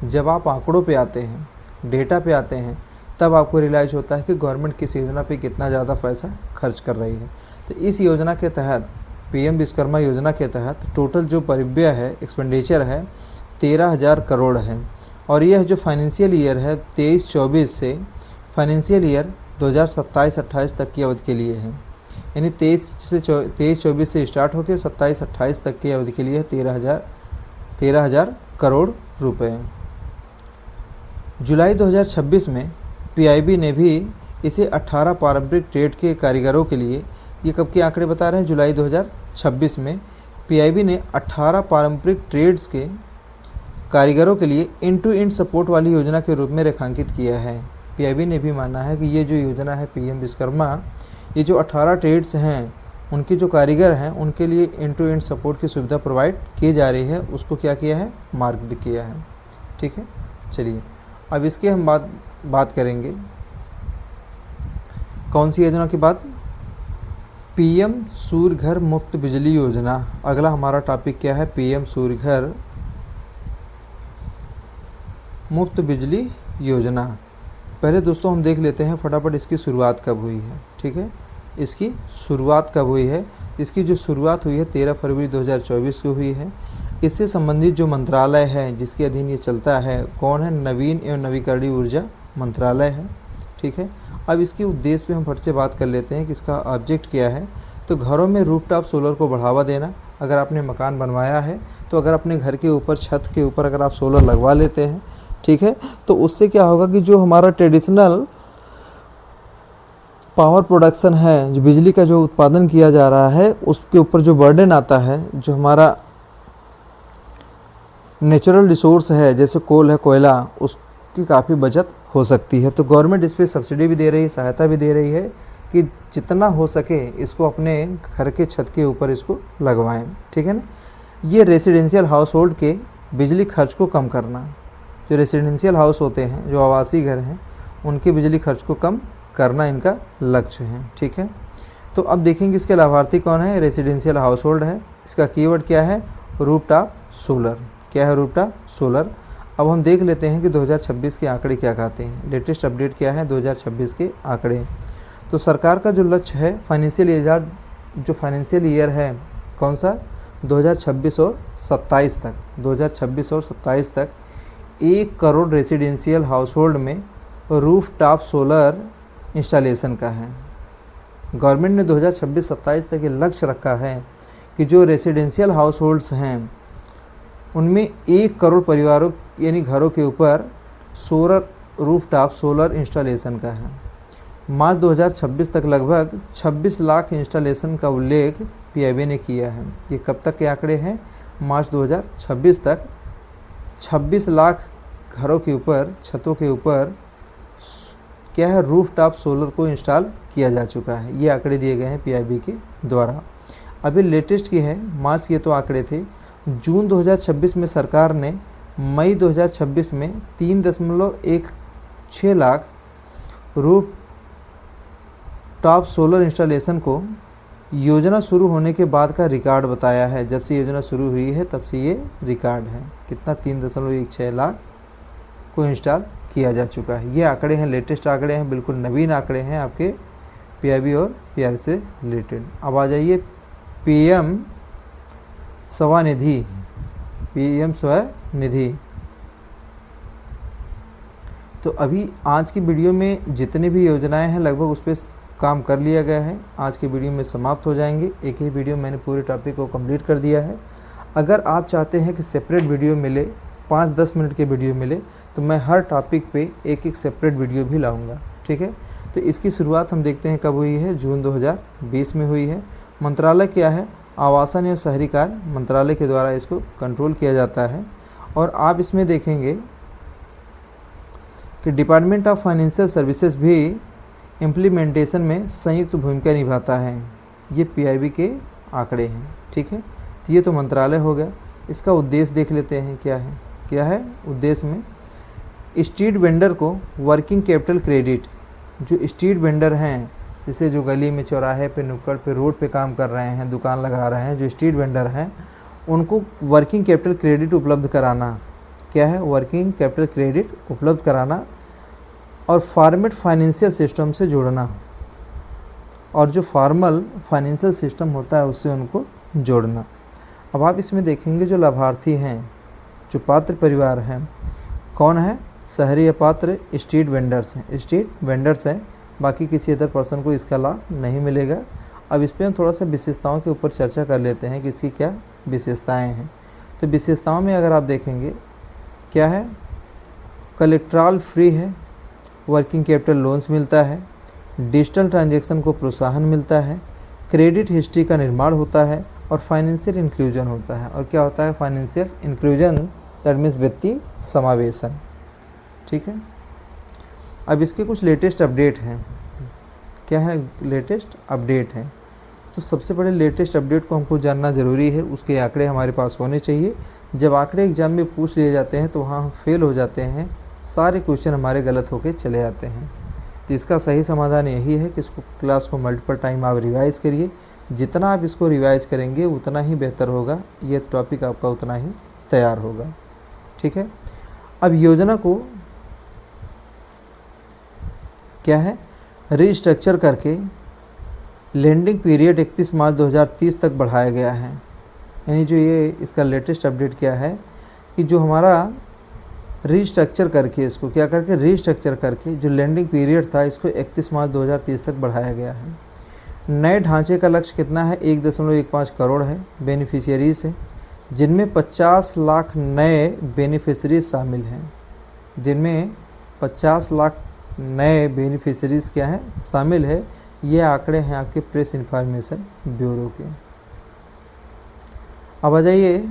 जब आप आंकड़ों पे आते हैं, डेटा पे आते हैं, तब आपको रियलाइज़ होता है कि गवर्नमेंट किस योजना पे कितना ज़्यादा पैसा खर्च कर रही है। तो इस योजना के तहत, पीएम विश्वकर्मा योजना के तहत टोटल जो परिव्यय है, एक्सपेंडिचर है, 13,000 करोड़ है। और यह जो फाइनेंशियल ईयर है 23-24 से फाइनेंशियल ईयर 2027-28 तक की अवधि के लिए है, यानी 23-24 से स्टार्ट होकर 27-28 तक की अवधि के लिए 13,000 करोड़ रुपए। जुलाई 2026 में पीआईबी ने भी इसे 18 पारंपरिक ट्रेड के कारीगरों के लिए, ये कब के आंकड़े बता रहे हैं? जुलाई 2026 में पीआईबी ने 18 पारंपरिक ट्रेड्स के कारीगरों के लिए एंड टू एंड सपोर्ट वाली योजना के रूप में रेखांकित किया है। पीआईबी ने भी माना है कि ये जो योजना है पीएम विश्वकर्मा, ये जो 18 ट्रेड्स हैं, उनके जो कारीगर हैं, उनके लिए एंड टू एंड सपोर्ट की सुविधा प्रोवाइड की जा रही है, उसको क्या किया है? मार्क भी किया है, ठीक है। चलिए अब इसके हम बात करेंगे, कौन सी योजना की बात? पीएम सूर्य घर मुफ्त बिजली योजना। अगला हमारा टॉपिक क्या है? पीएम सूर्य घर मुफ्त बिजली योजना। पहले दोस्तों हम देख लेते हैं फटाफट इसकी शुरुआत कब हुई है, ठीक है। इसकी शुरुआत कब हुई है? इसकी जो शुरुआत हुई है 13 फरवरी 2024 को हुई है। इससे संबंधित जो मंत्रालय है जिसके अधीन ये चलता है, कौन है? नवीन एवं नवीकरणीय ऊर्जा मंत्रालय है, ठीक है। अब इसके उद्देश्य पे हम फट से बात कर लेते हैं कि इसका ऑब्जेक्ट क्या है। तो घरों में रूफटॉप सोलर को बढ़ावा देना। अगर आपने मकान बनवाया है तो अगर अपने घर के ऊपर, छत के ऊपर अगर आप सोलर लगवा लेते हैं, ठीक है, तो उससे क्या होगा कि जो हमारा ट्रेडिशनल पावर प्रोडक्शन है, जो बिजली का जो उत्पादन किया जा रहा है, उसके ऊपर जो बर्डन आता है, जो हमारा नेचुरल रिसोर्स है जैसे कोल है, कोयला, उसकी काफ़ी बचत हो सकती है। तो गवर्नमेंट इस पर सब्सिडी भी दे रही है, सहायता भी दे रही है कि जितना हो सके इसको अपने घर के छत के ऊपर इसको लगवाएं, ठीक है ना। ये रेसिडेंशियल हाउस होल्ड के बिजली खर्च को कम करना, जो रेसिडेंशियल हाउस होते हैं, जो आवासीय घर हैं, उनके बिजली खर्च को कम करना इनका लक्ष्य है, ठीक है। तो अब देखेंगे इसके लाभार्थी कौन है? रेसिडेंशियल हाउस होल्ड है। इसका कीवर्ड क्या है? Rooftop solar. क्या है? Rooftop solar. अब हम देख लेते हैं कि 2026 के आंकड़े क्या कहते हैं। लेटेस्ट अपडेट क्या है 2026 के आंकड़े? तो सरकार का जो लक्ष्य है फाइनेंशियल ईयर है कौन सा? 2026 और 27 तक, 2026 और 27 तक 1 करोड़ रेसिडेंशियल हाउस होल्ड में रूफटॉप सोलर इंस्टॉलेशन का है। गवर्नमेंट ने 2026-27 तक ये लक्ष्य रखा है कि जो रेसिडेंशियल हाउस होल्ड्स हैं उनमें 1 करोड़ परिवारों यानी घरों के ऊपर सोलर रूफटॉप सोलर इंस्टॉलेशन का है। मार्च 2026 तक लगभग 26 लाख इंस्टॉलेशन का उल्लेख पीआईबी ने किया है। ये कब तक के आंकड़े हैं? मार्च 2026 तक 26 लाख घरों के ऊपर, छतों के ऊपर क्या है? रूफटॉप सोलर को इंस्टॉल किया जा चुका है। ये आंकड़े दिए गए हैं पीआईबी के द्वारा। अभी लेटेस्ट की है, मार्च के तो आंकड़े थे। जून 2026 में सरकार ने मई 2026 में 3.16 लाख रूफटॉप सोलर इंस्टॉलेशन को योजना शुरू होने के बाद का रिकॉर्ड बताया है। जब से योजना शुरू हुई है तब से ये रिकॉर्ड है। कितना 3.16 लाख को इंस्टॉल किया जा चुका है। ये आंकड़े हैं, लेटेस्ट आंकड़े हैं, बिल्कुल नवीन आंकड़े हैं आपके पीआईबी और पीआर से रिलेटेड। अब आ जाइए पीएम स्वनिधि। पीएम स्वनिधि, तो अभी आज की वीडियो में जितनी भी योजनाएं हैं लगभग उस पर काम कर लिया गया है। आज की वीडियो में समाप्त हो जाएंगे। एक ही वीडियो मैंने पूरे टॉपिक को कंप्लीट कर दिया है। अगर आप चाहते हैं कि सेपरेट वीडियो मिले, 5-10 मिनट के वीडियो मिले, तो मैं हर टॉपिक पे एक एक सेपरेट वीडियो भी लाऊंगा। ठीक है, तो इसकी शुरुआत हम देखते हैं कब हुई है। जून 2020 में हुई है। मंत्रालय क्या है? आवासन एवं शहरी कार्य मंत्रालय के द्वारा इसको कंट्रोल किया जाता है। और आप इसमें देखेंगे कि डिपार्टमेंट ऑफ फाइनेंशियल सर्विसेज भी इम्प्लीमेंटेशन में संयुक्त भूमिका निभाता है। ये पीआईबी के आंकड़े हैं। ठीक है, तो ये तो मंत्रालय हो गया। इसका उद्देश्य देख लेते हैं क्या है उद्देश्य में। स्ट्रीट वेंडर को वर्किंग कैपिटल क्रेडिट, जो स्ट्रीट वेंडर हैं, जैसे जो गली में, चौराहे पे, नुक्कड़ पे, रोड पे काम कर रहे हैं, दुकान लगा रहे हैं, जो स्ट्रीट वेंडर हैं, उनको वर्किंग कैपिटल क्रेडिट उपलब्ध कराना। क्या है? वर्किंग कैपिटल क्रेडिट उपलब्ध कराना और फॉर्मेट फाइनेंशियल सिस्टम से जोड़ना, और जो फॉर्मल फाइनेंशियल सिस्टम होता है उससे उनको जोड़ना। अब आप इसमें देखेंगे जो लाभार्थी हैं, जो पात्र परिवार हैं, कौन है? शहरी अपात्र स्ट्रीट वेंडर्स हैं। स्ट्रीट वेंडर्स हैं, बाकी किसी अदर पर्सन को इसका लाभ नहीं मिलेगा। अब इस पर हम थोड़ा सा विशेषताओं के ऊपर चर्चा कर लेते हैं कि इसकी क्या विशेषताएं हैं। तो विशेषताओं में अगर आप देखेंगे क्या है? कलेक्ट्रॉल फ्री है, वर्किंग कैपिटल लोन्स मिलता है, डिजिटल ट्रांजैक्शन को प्रोत्साहन मिलता है, क्रेडिट हिस्ट्री का निर्माण होता है और फाइनेंशियल इंक्लूजन होता है। और क्या होता है? फाइनेंशियल इंक्लूजन, दैट मीन्स वित्तीय समावेशन। ठीक है, अब इसके कुछ लेटेस्ट अपडेट हैं। क्या है? लेटेस्ट अपडेट हैं। तो सबसे पहले लेटेस्ट अपडेट को हमको जानना ज़रूरी है, उसके आंकड़े हमारे पास होने चाहिए। जब आंकड़े एग्जाम में पूछ लिए जाते हैं तो वहाँ हम फेल हो जाते हैं, सारे क्वेश्चन हमारे गलत होके चले जाते हैं। तो इसका सही समाधान यही है कि इसको क्लास को मल्टीपल टाइम आप रिवाइज़ करिए। जितना आप इसको रिवाइज़ करेंगे उतना ही बेहतर होगा, ये टॉपिक आपका उतना ही तैयार होगा। ठीक है, अब योजना को क्या है? रीस्ट्रक्चर करके लेंडिंग पीरियड 31 मार्च 2030 तक बढ़ाया गया है। यानी जो ये इसका लेटेस्ट अपडेट क्या है कि जो हमारा रीस्ट्रक्चर करके, इसको क्या करके? रीस्ट्रक्चर करके जो लेंडिंग पीरियड था इसको 31 मार्च 2030 तक बढ़ाया गया है। नए ढांचे का लक्ष्य कितना है? 1.15 करोड़ है बेनिफिशियरीज है, जिनमें 50 लाख नए बेनिफिशरीज शामिल हैं। जिनमें 50 लाख नए बेनिफिशरीज क्या हैं? शामिल है। ये आंकड़े हैं आपके प्रेस इंफॉर्मेशन ब्यूरो के। अब आ जाइए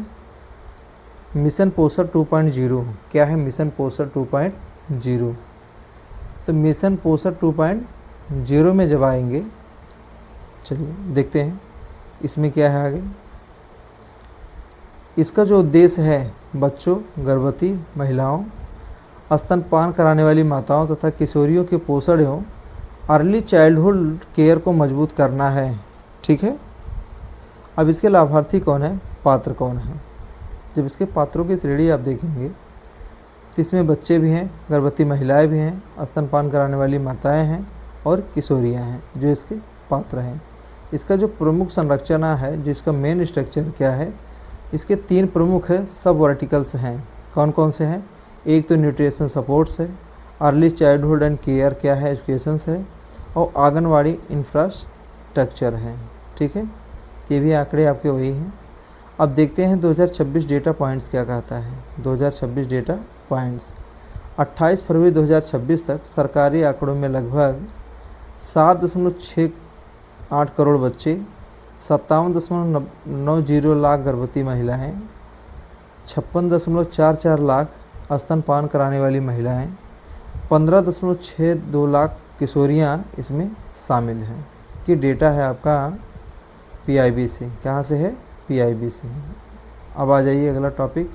मिशन पोषण 2.0। क्या है मिशन पोषण 2.0? तो मिशन पोषण 2.0 में जब आएंगे, चलिए देखते हैं इसमें क्या है आगे। इसका जो उद्देश्य है, बच्चों, गर्भवती महिलाओं, स्तनपान कराने वाली माताओं तथा किशोरियों के पोषण एवं अर्ली चाइल्डहुड केयर को मजबूत करना है। ठीक है, अब इसके लाभार्थी कौन है? पात्र कौन है? जब इसके पात्रों की श्रेणी आप देखेंगे तो इसमें बच्चे भी हैं, गर्भवती महिलाएं भी हैं, स्तनपान कराने वाली माताएं हैं और किशोरियां हैं जो इसके पात्र हैं। इसका जो प्रमुख संरचना है, जिसका मेन स्ट्रक्चर क्या है, इसके 3 प्रमुख है सब वर्टिकल्स हैं। कौन कौन से हैं? एक तो न्यूट्रिशन सपोर्ट्स है, अर्ली चाइल्डहुड एंड केयर क्या है? एजुकेशंस है, और आंगनवाड़ी इंफ्रास्ट्रक्चर है। ठीक है, ये भी आंकड़े आपके वही हैं। अब देखते हैं 2026 डेटा पॉइंट्स क्या कहता है। 2026 डेटा पॉइंट्स 28 फरवरी 2026 तक सरकारी आंकड़ों में लगभग 7.68 करोड़ बच्चे, 57.90 लाख गर्भवती महिलाएं, 56.44 लाख स्तनपान कराने वाली महिलाएं, 15.62 लाख किशोरियां इसमें शामिल हैं। कि डेटा है आपका पीआईबी से। कहाँ से है? पीआईबी से। अब आ जाइए अगला टॉपिक,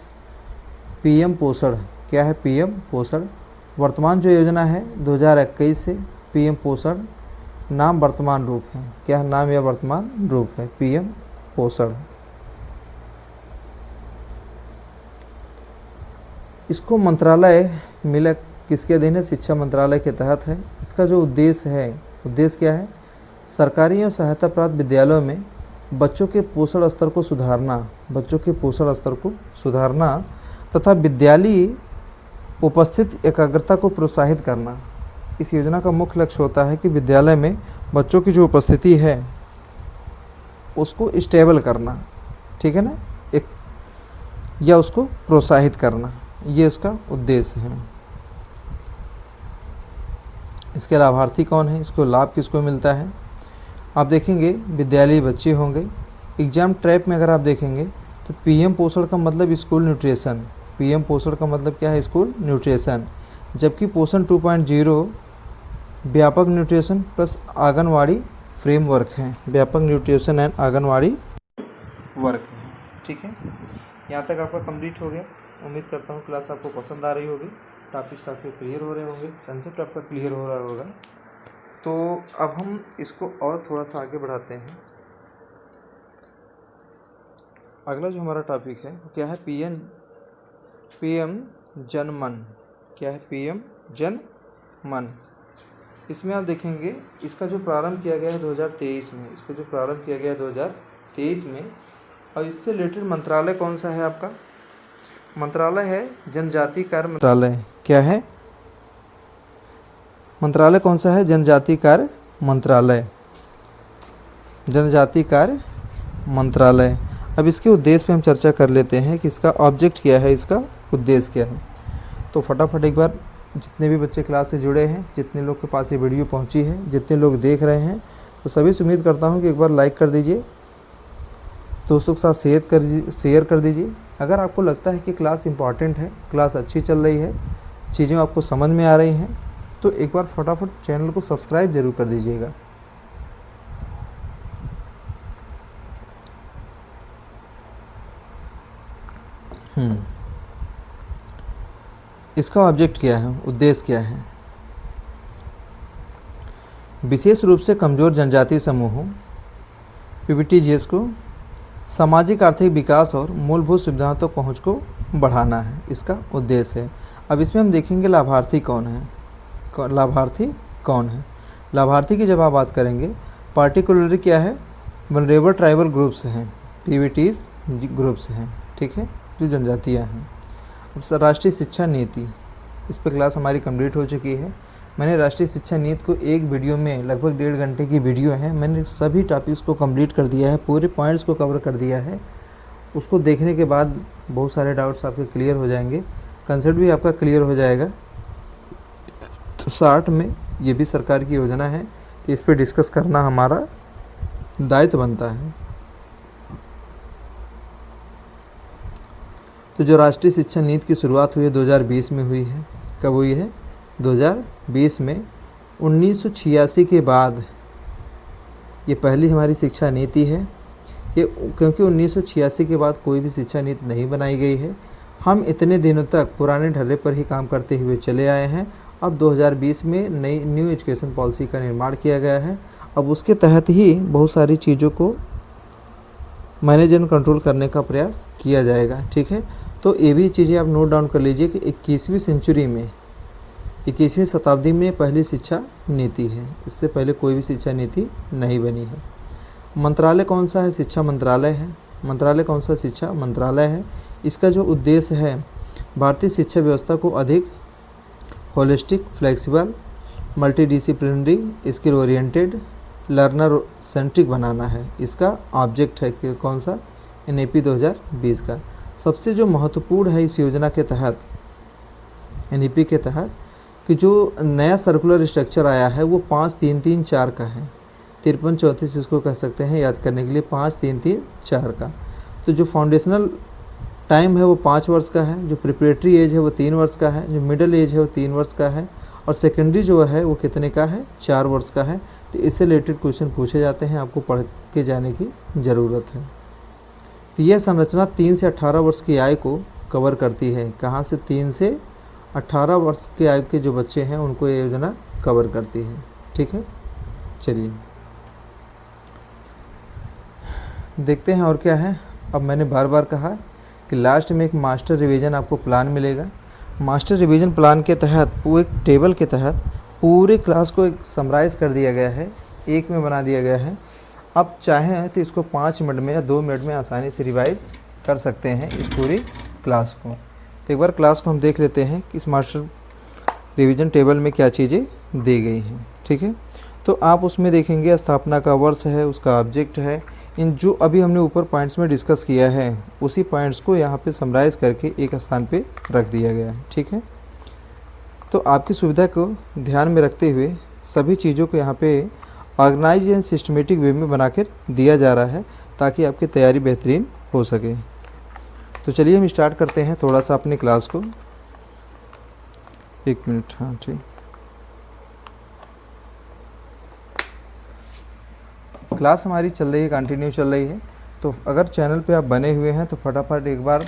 पीएम पोषण। क्या है पीएम पोषण? वर्तमान जो योजना है 2021 से पीएम पोषण नाम वर्तमान रूप है, क्या है नाम या वर्तमान रूप है, पीएम पोषण। इसको मंत्रालय मिला किसके अधीन है, शिक्षा मंत्रालय के तहत है। इसका जो उद्देश्य है, उद्देश्य क्या है, सरकारी और सहायता प्राप्त विद्यालयों में बच्चों के पोषण स्तर को सुधारना, बच्चों के पोषण स्तर को सुधारना तथा विद्यालयी उपस्थित एकाग्रता को प्रोत्साहित करना। इस योजना का मुख्य लक्ष्य होता है कि विद्यालय में बच्चों की जो उपस्थिति है उसको स्टेबल करना, ठीक है ना, एक या उसको प्रोत्साहित करना, ये इसका उद्देश्य है। इसके लाभार्थी कौन है, इसको लाभ किसको मिलता है, आप देखेंगे विद्यालयी बच्चे होंगे। एग्जाम ट्रैप में अगर आप देखेंगे तो पीएम पोषण का मतलब स्कूल न्यूट्रिशन, पीएम पोषण का मतलब क्या है, स्कूल न्यूट्रिशन, जबकि पोषण 2.0 व्यापक न्यूट्रिशन प्लस आंगनवाड़ी फ्रेमवर्क है, व्यापक न्यूट्रिशन एंड आंगनवाड़ी वर्क है, ठीक है। यहाँ तक आपका कंप्लीट हो गया। उम्मीद करता हूँ क्लास आपको पसंद आ रही होगी, टॉपिक्स आपके क्लियर हो रहे होंगे, कंसेप्ट आपका क्लियर हो रहा होगा। तो अब हम इसको और थोड़ा सा आगे बढ़ाते हैं। अगला जो हमारा टॉपिक है वो क्या है, पीएम जन मन, क्या है, पीएम जन मन। इसमें आप देखेंगे इसका जो प्रारंभ किया गया है 2023 में, इसको जो प्रारंभ किया गया है 2023 में, और इससे रिलेटेड मंत्रालय कौन सा है आपका, मंत्रालय है जनजाति कार्य मंत्रालय, क्या है मंत्रालय कौन सा है, जनजाति कार्य मंत्रालय, जनजाति कार्य मंत्रालय। अब इसके उद्देश्य पे हम चर्चा कर लेते हैं कि इसका ऑब्जेक्ट क्या है, इसका उद्देश्य क्या है। तो फटाफट एक बार जितने भी बच्चे क्लास से जुड़े हैं, जितने लोग के पास ये वीडियो पहुंची है, जितने लोग देख रहे हैं, तो सभी से उम्मीद करता हूं कि एक बार लाइक कर दीजिए, दोस्तों के साथ शेयर कर दीजिए। अगर आपको लगता है कि क्लास इंपॉर्टेंट है, क्लास अच्छी चल रही है, चीज़ें आपको समझ में आ रही हैं, तो एक बार फटाफट चैनल को सब्सक्राइब जरूर कर दीजिएगा। इसका ऑब्जेक्ट क्या है, उद्देश्य क्या है, विशेष रूप से कमज़ोर जनजातीय समूहों पीबीटीजीएस को सामाजिक आर्थिक विकास और मूलभूत सुविधाओं तक पहुंच को बढ़ाना है, इसका उद्देश्य है। अब इसमें हम देखेंगे लाभार्थी कौन है, लाभार्थी कौन है। लाभार्थी की जब आप बात करेंगे, पार्टिकुलरली क्या है, वनरेबल ट्राइबल ग्रुप्स हैं, पीवीटीज ग्रुप्स हैं, ठीक है, जो जनजातियाँ हैं। अब राष्ट्रीय शिक्षा नीति, इस पर क्लास हमारी कंप्लीट हो चुकी है। मैंने राष्ट्रीय शिक्षा नीति को एक वीडियो में, लगभग 1.5 घंटे की वीडियो है, मैंने सभी टॉपिक्स को कंप्लीट कर दिया है, पूरे पॉइंट्स को कवर कर दिया है। उसको देखने के बाद बहुत सारे डाउट्स आपके क्लियर हो जाएंगे, कंसेप्ट भी आपका क्लियर हो जाएगा। तो शॉर्ट में ये भी सरकार की योजना है कि इस पर डिस्कस करना हमारा दायित्व बनता है। तो जो राष्ट्रीय शिक्षा नीति की शुरुआत हुई है 2020 में हुई है, कब हुई है, 2020 में। 1986 के बाद ये पहली हमारी शिक्षा नीति है, ये क्योंकि 1986 के बाद कोई भी शिक्षा नीति नहीं बनाई गई है। हम इतने दिनों तक पुराने ढर्रे पर ही काम करते हुए चले आए हैं। अब 2020 में नई न्यू एजुकेशन पॉलिसी का निर्माण किया गया है। अब उसके तहत ही बहुत सारी चीज़ों को मैनेज एंड कंट्रोल करने का प्रयास किया जाएगा, ठीक है। तो ये भी चीज़ें आप नोट डाउन कर लीजिए कि 21वीं सेंचुरी में, 21वीं शताब्दी में पहली शिक्षा नीति है, इससे पहले कोई भी शिक्षा नीति नहीं बनी है। मंत्रालय कौन सा है, शिक्षा मंत्रालय है। मंत्रालय कौन सा, शिक्षा मंत्रालय है। इसका जो उद्देश्य है, भारतीय शिक्षा व्यवस्था को अधिक holistic, flexible, multidisciplinary, skill oriented, learner centric बनाना है। इसका ऑब्जेक्ट है कि कौन सा, एनईपी 2020 का। सबसे जो महत्वपूर्ण है इस योजना के तहत, एनईपी के तहत, कि जो नया सर्कुलर स्ट्रक्चर आया है वो 5-3-3-4 का है। 53-34 इसको कह सकते हैं याद करने के लिए, 5-3-3-4 का। तो जो फाउंडेशनल टाइम है वो 5 वर्ष का है, जो प्रिपरेटरी एज है वो 3 वर्ष का है, जो मिडिल एज है वो 3 वर्ष का है, और सेकेंडरी जो है वो कितने का है, 4 वर्ष का है। तो इससे रिलेटेड क्वेश्चन पूछे जाते हैं, आपको पढ़ के जाने की ज़रूरत है। तो यह संरचना 3 से 18 वर्ष की आयु को कवर करती है। कहाँ से, 3 से 18 वर्ष के आयु के जो बच्चे हैं उनको ये योजना कवर करती है, ठीक है। चलिए देखते हैं और क्या है। अब मैंने बार बार कहा कि लास्ट में एक मास्टर रिवीजन आपको प्लान मिलेगा। मास्टर रिवीजन प्लान के तहत वो एक टेबल के तहत पूरे क्लास को एक समराइज़ कर दिया गया है, एक में बना दिया गया है। आप चाहें तो इसको 5 मिनट में या 2 मिनट में आसानी से रिवाइज कर सकते हैं इस पूरी क्लास को। तो एक बार क्लास को हम देख लेते हैं कि इस मास्टर रिवीजन टेबल में क्या चीज़ें दी गई हैं। ठीक है, तो आप उसमें देखेंगे स्थापना का वर्ष है, उसका ऑब्जेक्ट है, इन जो अभी हमने ऊपर पॉइंट्स में डिस्कस किया है उसी पॉइंट्स को यहाँ पे समराइज़ करके एक स्थान पे रख दिया गया है। ठीक है, तो आपकी सुविधा को ध्यान में रखते हुए सभी चीज़ों को यहाँ पे ऑर्गेनाइज एंड सिस्टमेटिक वे में बना कर दिया जा रहा है ताकि आपकी तैयारी बेहतरीन हो सके। तो चलिए हम स्टार्ट करते हैं थोड़ा सा अपनी क्लास को। 1 मिनट, हाँ ठीक। क्लास हमारी चल रही है, कंटिन्यू चल रही है। तो अगर चैनल पे आप बने हुए हैं तो फटाफट एक बार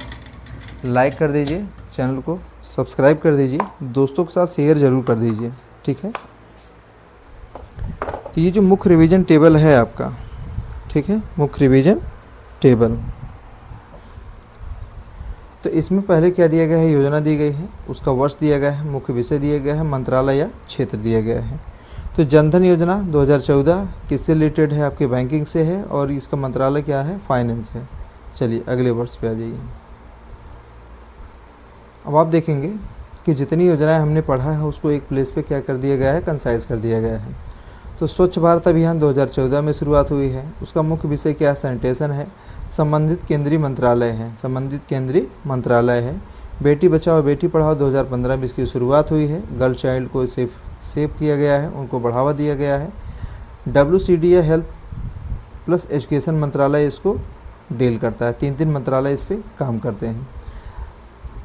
लाइक कर दीजिए, चैनल को सब्सक्राइब कर दीजिए, दोस्तों के साथ शेयर ज़रूर कर दीजिए। ठीक है, तो ये जो मुख्य रिवीजन टेबल है आपका, ठीक है, मुख्य रिवीजन टेबल, तो इसमें पहले क्या दिया गया है, योजना दी गई है, उसका वर्ष दिया गया है, मुख्य विषय दिया गया है, मंत्रालय या क्षेत्र दिया गया है। तो जनधन योजना 2014 किससे रिलेटेड है, आपके बैंकिंग से है, और इसका मंत्रालय क्या है, फाइनेंस है। चलिए अगले वर्ष पे आ जाइए। अब आप देखेंगे कि जितनी योजनाएं हमने पढ़ा है उसको एक प्लेस पे क्या कर दिया गया है, कंसाइज कर दिया गया है। तो स्वच्छ भारत अभियान 2014 में शुरुआत हुई है, उसका मुख्य विषय क्या है, सैनिटेशन है, संबंधित केंद्रीय मंत्रालय है, संबंधित केंद्रीय मंत्रालय है। बेटी बचाओ बेटी पढ़ाओ 2015 में इसकी शुरुआत हुई है, गर्ल चाइल्ड को सेव किया गया है, उनको बढ़ावा दिया गया है। WCD या हेल्थ प्लस एजुकेशन मंत्रालय इसको डील करता है, 3 मंत्रालय इस पर काम करते हैं।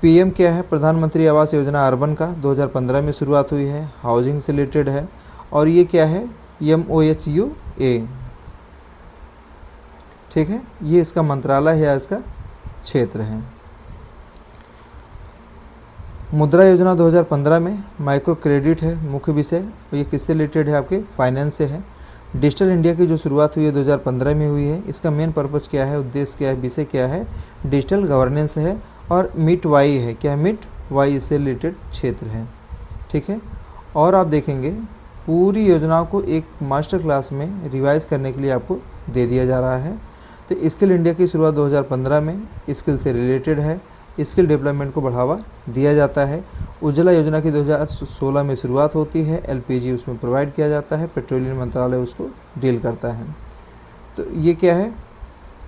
PM क्या है, प्रधानमंत्री आवास योजना अर्बन का 2015 में शुरुआत हुई है, हाउसिंग से रिलेटेड है। और ये क्या है, MOHUA, ठीक है, ये इसका मंत्रालय है या इसका क्षेत्र है। मुद्रा योजना 2015 में माइक्रो क्रेडिट है मुख्य विषय, और ये किससे रिलेटेड है, आपके फाइनेंस से है। डिजिटल इंडिया की जो शुरुआत हुई है 2015 में हुई है, इसका मेन पर्पज़ क्या है, उद्देश्य क्या है, विषय क्या है, डिजिटल गवर्नेंस है। और मिट वाई है, क्या है, मिट वाई इससे रिलेटेड क्षेत्र है। ठीक है, और आप देखेंगे पूरी योजनाओं को एक मास्टर क्लास में रिवाइज करने के लिए आपको दे दिया जा रहा है। तो स्किल इंडिया की शुरुआत 2015 में स्किल से रिलेटेड है, स्किल डेवलपमेंट को बढ़ावा दिया जाता है। उज्ज्वला योजना की 2016 में शुरुआत होती है, LPG उसमें प्रोवाइड किया जाता है, पेट्रोलियम मंत्रालय उसको डील करता है। तो ये क्या है,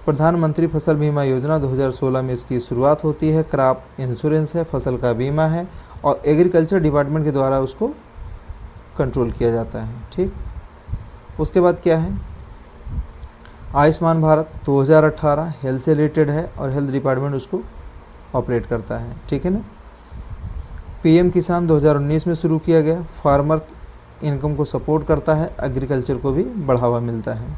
प्रधानमंत्री फसल बीमा योजना 2016 में इसकी शुरुआत होती है, क्रॉप इंश्योरेंस है, फसल का बीमा है, और एग्रीकल्चर डिपार्टमेंट के द्वारा उसको कंट्रोल किया जाता है। ठीक, उसके बाद क्या है, आयुष्मान भारत 2018 हेल्थ से रिलेटेड है, और हेल्थ डिपार्टमेंट उसको ऑपरेट करता है। ठीक है ना। PM किसान 2019 में शुरू किया गया, फार्मर इनकम को सपोर्ट करता है, एग्रीकल्चर को भी बढ़ावा मिलता है।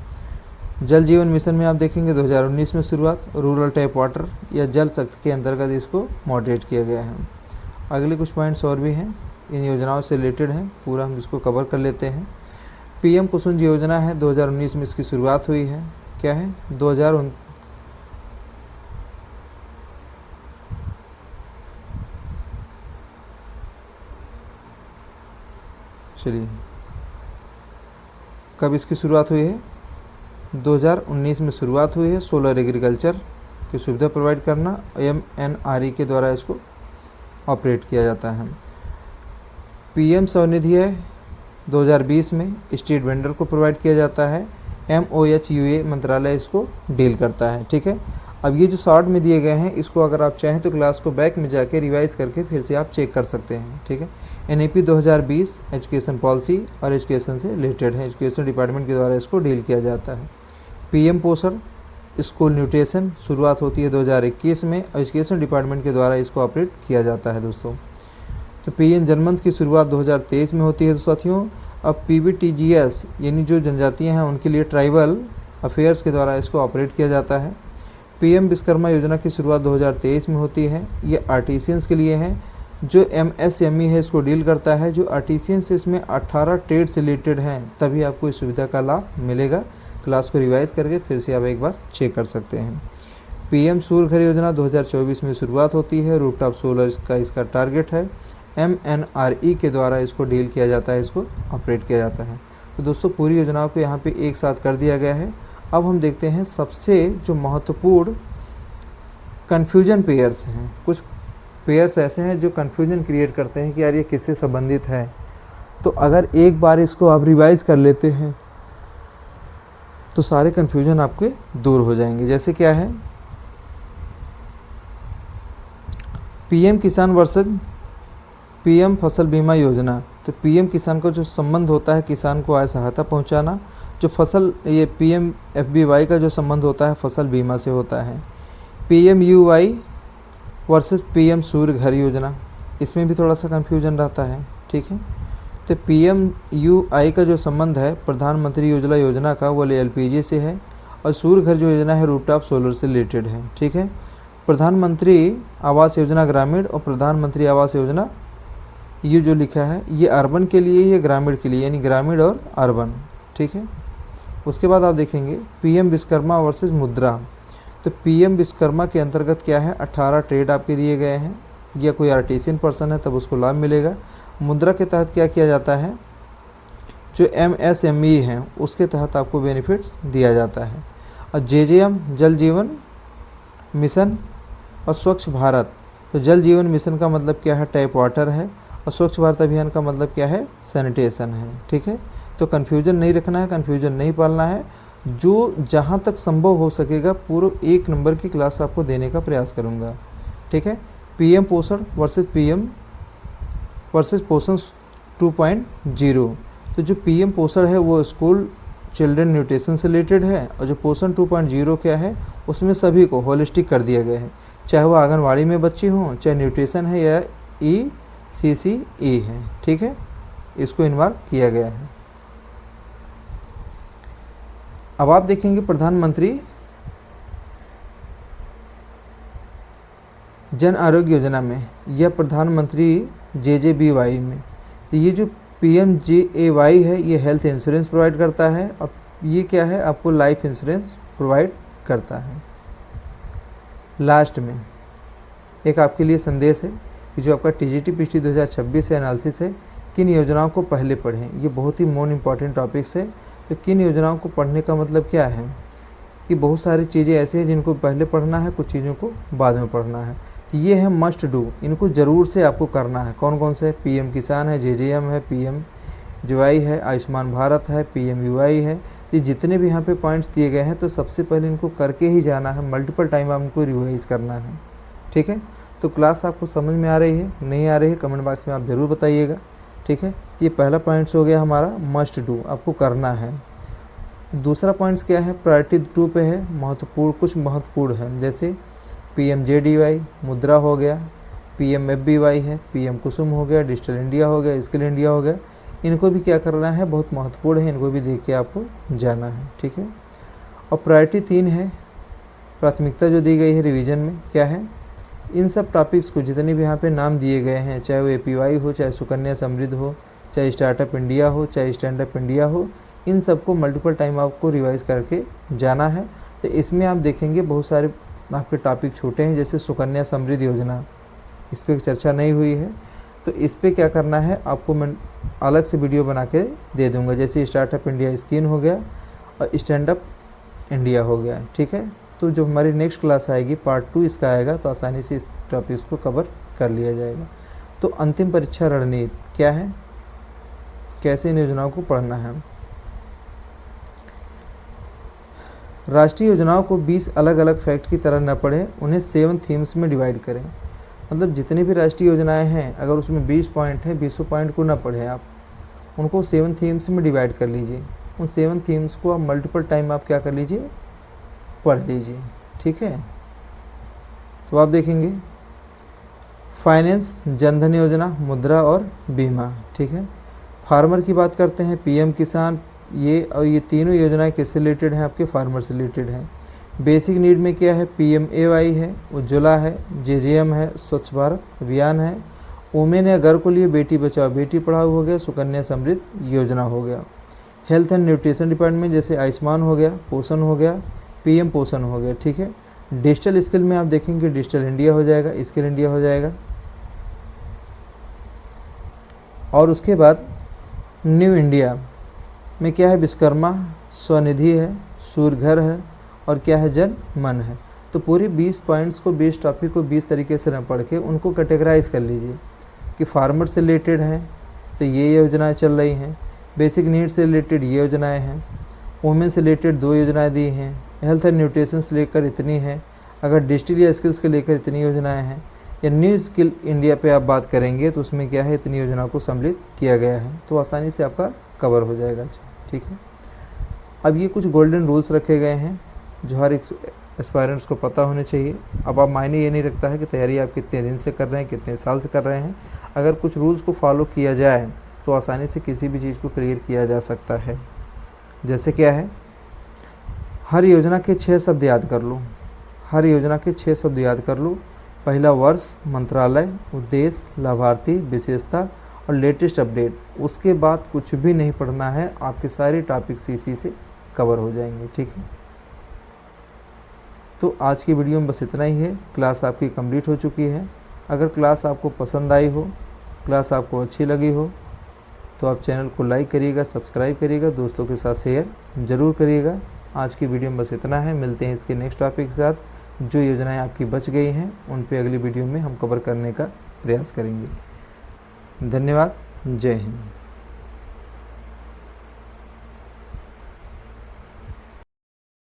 जल जीवन मिशन में आप देखेंगे 2019 में शुरुआत, रूरल टैप वाटर या जल शक्ति के अंतर्गत इसको मॉडरेट किया गया है। अगले कुछ पॉइंट्स और भी हैं, इन योजनाओं से रिलेटेड हैं, पूरा हम इसको कवर कर लेते हैं। PM कुसुम योजना है, 2019 में इसकी शुरुआत हुई है, क्या है, 2019 चलिए कब इसकी शुरुआत हुई है, 2019 में शुरुआत हुई है। सोलर एग्रीकल्चर की सुविधा प्रोवाइड करना, MNRE के द्वारा इसको ऑपरेट किया जाता है। PM स्वनिधि है 2020 में, स्ट्रीट वेंडर को प्रोवाइड किया जाता है, MOHUA मंत्रालय इसको डील करता है। ठीक है, अब ये जो शॉर्ट में दिए गए हैं इसको अगर आप चाहें तो क्लास को बैक में जाके रिवाइज करके फिर से आप चेक कर सकते हैं। ठीक है, NEP 2020 एजुकेशन पॉलिसी और एजुकेशन से रिलेटेड है, एजुकेशन डिपार्टमेंट के द्वारा इसको डील किया जाता है। PM पोषण स्कूल न्यूट्रिशन शुरुआत होती है 2021 में, और एजुकेशन डिपार्टमेंट के द्वारा इसको ऑपरेट किया जाता है दोस्तों। तो PM जनमंच की शुरुआत 2023 में होती है तो साथियों। अब PBTGS यानी जो जनजातियाँ हैं उनके लिए ट्राइबल अफेयर्स के द्वारा इसको ऑपरेट किया जाता है। PM विश्वकर्मा योजना की शुरुआत 2023 में होती है, ये आर्टिसियंस के लिए है, जो MSME है इसको डील करता है। जो आर्टिसियंस इसमें 18 ट्रेड से रिलेटेड हैं, तभी आपको इस सुविधा का लाभ मिलेगा। क्लास को रिवाइज करके फिर से आप एक बार चेक कर सकते हैं। PM सूर्य घर योजना 2024 में शुरुआत होती है। रूफटॉप सोलर का इसका टारगेट है। MNRE के द्वारा इसको डील किया जाता है, इसको ऑपरेट किया जाता है। तो दोस्तों पूरी योजनाओं को यहाँ पे एक साथ कर दिया गया है। अब हम देखते हैं सबसे जो महत्वपूर्ण कन्फ्यूजन पेयर्स हैं। कुछ पेयर्स ऐसे हैं जो कन्फ्यूजन क्रिएट करते हैं कि यार ये किससे संबंधित है। तो अगर एक बार इसको आप रिवाइज कर लेते हैं तो सारे कन्फ्यूजन आपके दूर हो जाएंगे। जैसे क्या है, PM किसान वर्सेस PM फसल बीमा योजना। तो PM किसान का जो संबंध होता है किसान को आय सहायता पहुंचाना। जो फसल ये PMFBY का जो संबंध होता है फसल बीमा से होता है। PMUY वर्सेस PM सूर्य घर योजना, इसमें भी थोड़ा सा कन्फ्यूजन रहता है, ठीक है। तो PMUI का जो संबंध है प्रधानमंत्री उज्ज्वला योजना का, वो LPG से है। और सूर्य घर जो योजना है रूफटॉप सोलर से रिलेटेड है, ठीक है। प्रधानमंत्री आवास योजना ग्रामीण और प्रधानमंत्री आवास योजना, ये जो लिखा है ये अर्बन के लिए, ये ग्रामीण के लिए, यानी ग्रामीण और अर्बन, ठीक है। उसके बाद आप देखेंगे PM विश्वकर्मा वर्सेस मुद्रा। तो PM विश्वकर्मा के अंतर्गत क्या है, 18 ट्रेड आपके दिए गए हैं, या कोई आर्टिसियन पर्सन है तब उसको लाभ मिलेगा। मुद्रा के तहत क्या किया जाता है, जो MSME हैं उसके तहत आपको बेनिफिट्स दिया जाता है। और JJM जल जीवन मिशन और स्वच्छ भारत। तो जल जीवन मिशन का मतलब क्या है, टैप वाटर है। और स्वच्छ भारत अभियान का मतलब क्या है, सैनिटेशन है, ठीक है। तो कन्फ्यूजन नहीं रखना है, कन्फ्यूजन नहीं पालना है। जो जहाँ तक संभव हो सकेगा पूरा 1 नंबर की क्लास आपको देने का प्रयास करूँगा, ठीक है। PM पोषण वर्सेस पोषण 2.0। तो जो PM पोषण है वो स्कूल चिल्ड्रन न्यूट्रिशन से रिलेटेड है। और जो पोषण 2.0 क्या है, उसमें सभी को होलिस्टिक कर दिया गया है, चाहे वो आंगनवाड़ी में बच्ची हों, चाहे न्यूट्रिशन है या ECCE है, ठीक है। इसको इन्वॉल्व किया गया है। अब आप देखेंगे प्रधानमंत्री जन आरोग्य योजना में या प्रधानमंत्री JJBY में, तो ये जो PMJAY है ये हेल्थ इंश्योरेंस प्रोवाइड करता है। और ये क्या है, आपको लाइफ इंश्योरेंस प्रोवाइड करता है। लास्ट में एक आपके लिए संदेश है कि जो आपका TGT-PST 2026 है एनालिसिस है, किन योजनाओं को पहले पढ़ें। ये बहुत ही मोस्ट इम्पॉर्टेंट टॉपिक्स है। तो किन योजनाओं को पढ़ने का मतलब क्या है कि बहुत सारी चीज़ें ऐसी हैं जिनको पहले पढ़ना है, कुछ चीज़ों को बाद में पढ़ना है। तो ये है मस्ट डू, इनको ज़रूर से आपको करना है। कौन कौन से, PM किसान है, JJM है, PMJY है, आयुष्मान भारत है, PMUY है। ये जितने भी यहाँ पे पॉइंट्स दिए गए हैं तो सबसे पहले इनको करके ही जाना है, मल्टीपल टाइम आपको रिवाइज करना है, ठीक है। तो क्लास आपको समझ में आ रही है, नहीं आ रही है, कमेंट बॉक्स में आप ज़रूर बताइएगा, ठीक है। ये पहला पॉइंट्स हो गया हमारा मस्ट डू, आपको करना है। दूसरा पॉइंट्स क्या है, प्रायोरिटी 2 पे है, महत्वपूर्ण, कुछ महत्वपूर्ण है, जैसे PMJDY मुद्रा हो गया, PMFBY है, PM कुसुम हो गया, डिजिटल इंडिया हो गया, स्किल इंडिया हो गया। इनको भी क्या करना है, बहुत महत्वपूर्ण है, इनको भी देख के आपको जाना है, ठीक है। और प्रायोरिटी 3 है, प्राथमिकता जो दी गई है रिवीजन में क्या है, इन सब टॉपिक्स को जितने भी यहाँ पे नाम दिए गए हैं, चाहे वो APY हो, चाहे सुकन्या समृद्ध हो, चाहे स्टार्टअप इंडिया हो, चाहे स्टैंड अप इंडिया हो, इन सबको मल्टीपल टाइम आपको रिवाइज करके जाना है। तो इसमें आप देखेंगे बहुत सारे आपके टॉपिक छोटे हैं, जैसे सुकन्या समृद्ध योजना, इस पर चर्चा नहीं हुई है। तो इस पर क्या करना है, आपको मैं अलग से वीडियो बना के दे दूँगा। जैसे स्टार्टअप इंडिया स्कीम हो गया और स्टैंड अप इंडिया हो गया, ठीक है। तो जो हमारी नेक्स्ट क्लास आएगी पार्ट 2 इसका आएगा, तो आसानी से इस टॉपिक्स को कवर कर लिया जाएगा। तो अंतिम परीक्षा रणनीति क्या है, कैसे इन योजनाओं को पढ़ना है। राष्ट्रीय योजनाओं को 20 अलग अलग फैक्ट की तरह न पढ़ें, उन्हें 7 थीम्स में डिवाइड करें। मतलब जितनी भी राष्ट्रीय योजनाएं हैं, अगर उसमें 20 पॉइंट हैं, 20 पॉइंट को न पढ़ें आप, उनको 7 थीम्स में डिवाइड कर लीजिए। उन 7 थीम्स को आप मल्टीपल टाइम आप क्या कर लीजिए, पढ़ लीजिए, ठीक है। तो आप देखेंगे फाइनेंस, जनधन योजना, मुद्रा और बीमा, ठीक है। फार्मर की बात करते हैं, PM किसान, ये और ये तीनों योजनाएं किससे रिलेटेड हैं, आपके फार्मर से रिलेटेड हैं। बेसिक नीड में क्या है, PMAY है, उज्ज्वला है, JJM है, स्वच्छ भारत अभियान है। वुमेन या गर्ल को लिए बेटी बचाओ बेटी पढ़ाओ हो गया, सुकन्या समृद्धि योजना हो गया। हेल्थ एंड न्यूट्रिशन डिपार्टमेंट जैसे आयुष्मान हो गया, पोषण हो गया, पीएम पोषण हो गया, ठीक है। डिजिटल स्किल में आप देखेंगे डिजिटल इंडिया हो जाएगा, स्किल इंडिया हो जाएगा। और उसके बाद न्यू इंडिया में क्या है, विश्वकर्मा स्वनिधि है, सूर्यघर है, और क्या है, जन मन है। तो पूरे 20 पॉइंट्स को, 20 टॉपिक को 20 तरीके से न पढ़ के उनको कैटेगराइज कर लीजिए कि फार्मर से रिलेटेड हैं तो ये योजनाएं चल रही हैं, बेसिक नीड से रिलेटेड ये योजनाएं हैं, वुमेन से रिलेटेड 2 योजनाएं दी हैं, हेल्थ एंड न्यूट्रिशन से लेकर इतनी हैं, अगर डिजिटल या स्किल्स के लेकर इतनी योजनाएं हैं, या न्यू स्किल इंडिया पे आप बात करेंगे तो उसमें क्या है, इतनी योजना को सम्मिलित किया गया है, तो आसानी से आपका कवर हो जाएगा, ठीक है। अब ये कुछ गोल्डन रूल्स रखे गए हैं जो हर एस्पायरेंट्स को पता होने चाहिए। अब आप मायने ये नहीं रखता है कि तैयारी आप कितने दिन से कर रहे हैं, कितने साल से कर रहे हैं, अगर कुछ रूल्स को फॉलो किया जाए तो आसानी से किसी भी चीज़ को क्लियर किया जा सकता है। जैसे क्या है, हर योजना के 6 शब्द याद कर लो, हर योजना के 6 शब्द याद कर लो। पहला वर्ष, मंत्रालय, उद्देश्य, लाभार्थी, विशेषता और लेटेस्ट अपडेट। उसके बाद कुछ भी नहीं पढ़ना है, आपके सारे टॉपिक्स इसी से कवर हो जाएंगे, ठीक है। तो आज की वीडियो में बस इतना ही है। क्लास आपकी कंप्लीट हो चुकी है। अगर क्लास आपको पसंद आई हो, क्लास आपको अच्छी लगी हो, तो आप चैनल को लाइक करिएगा, सब्सक्राइब करिएगा, दोस्तों के साथ शेयर ज़रूर करिएगा। आज की वीडियो में बस इतना है। मिलते हैं इसके नेक्स्ट टॉपिक के साथ। जो योजनाएं आपकी बच गई हैं उन पे अगली वीडियो में हम कवर करने का प्रयास करेंगे। धन्यवाद। जय हिंद।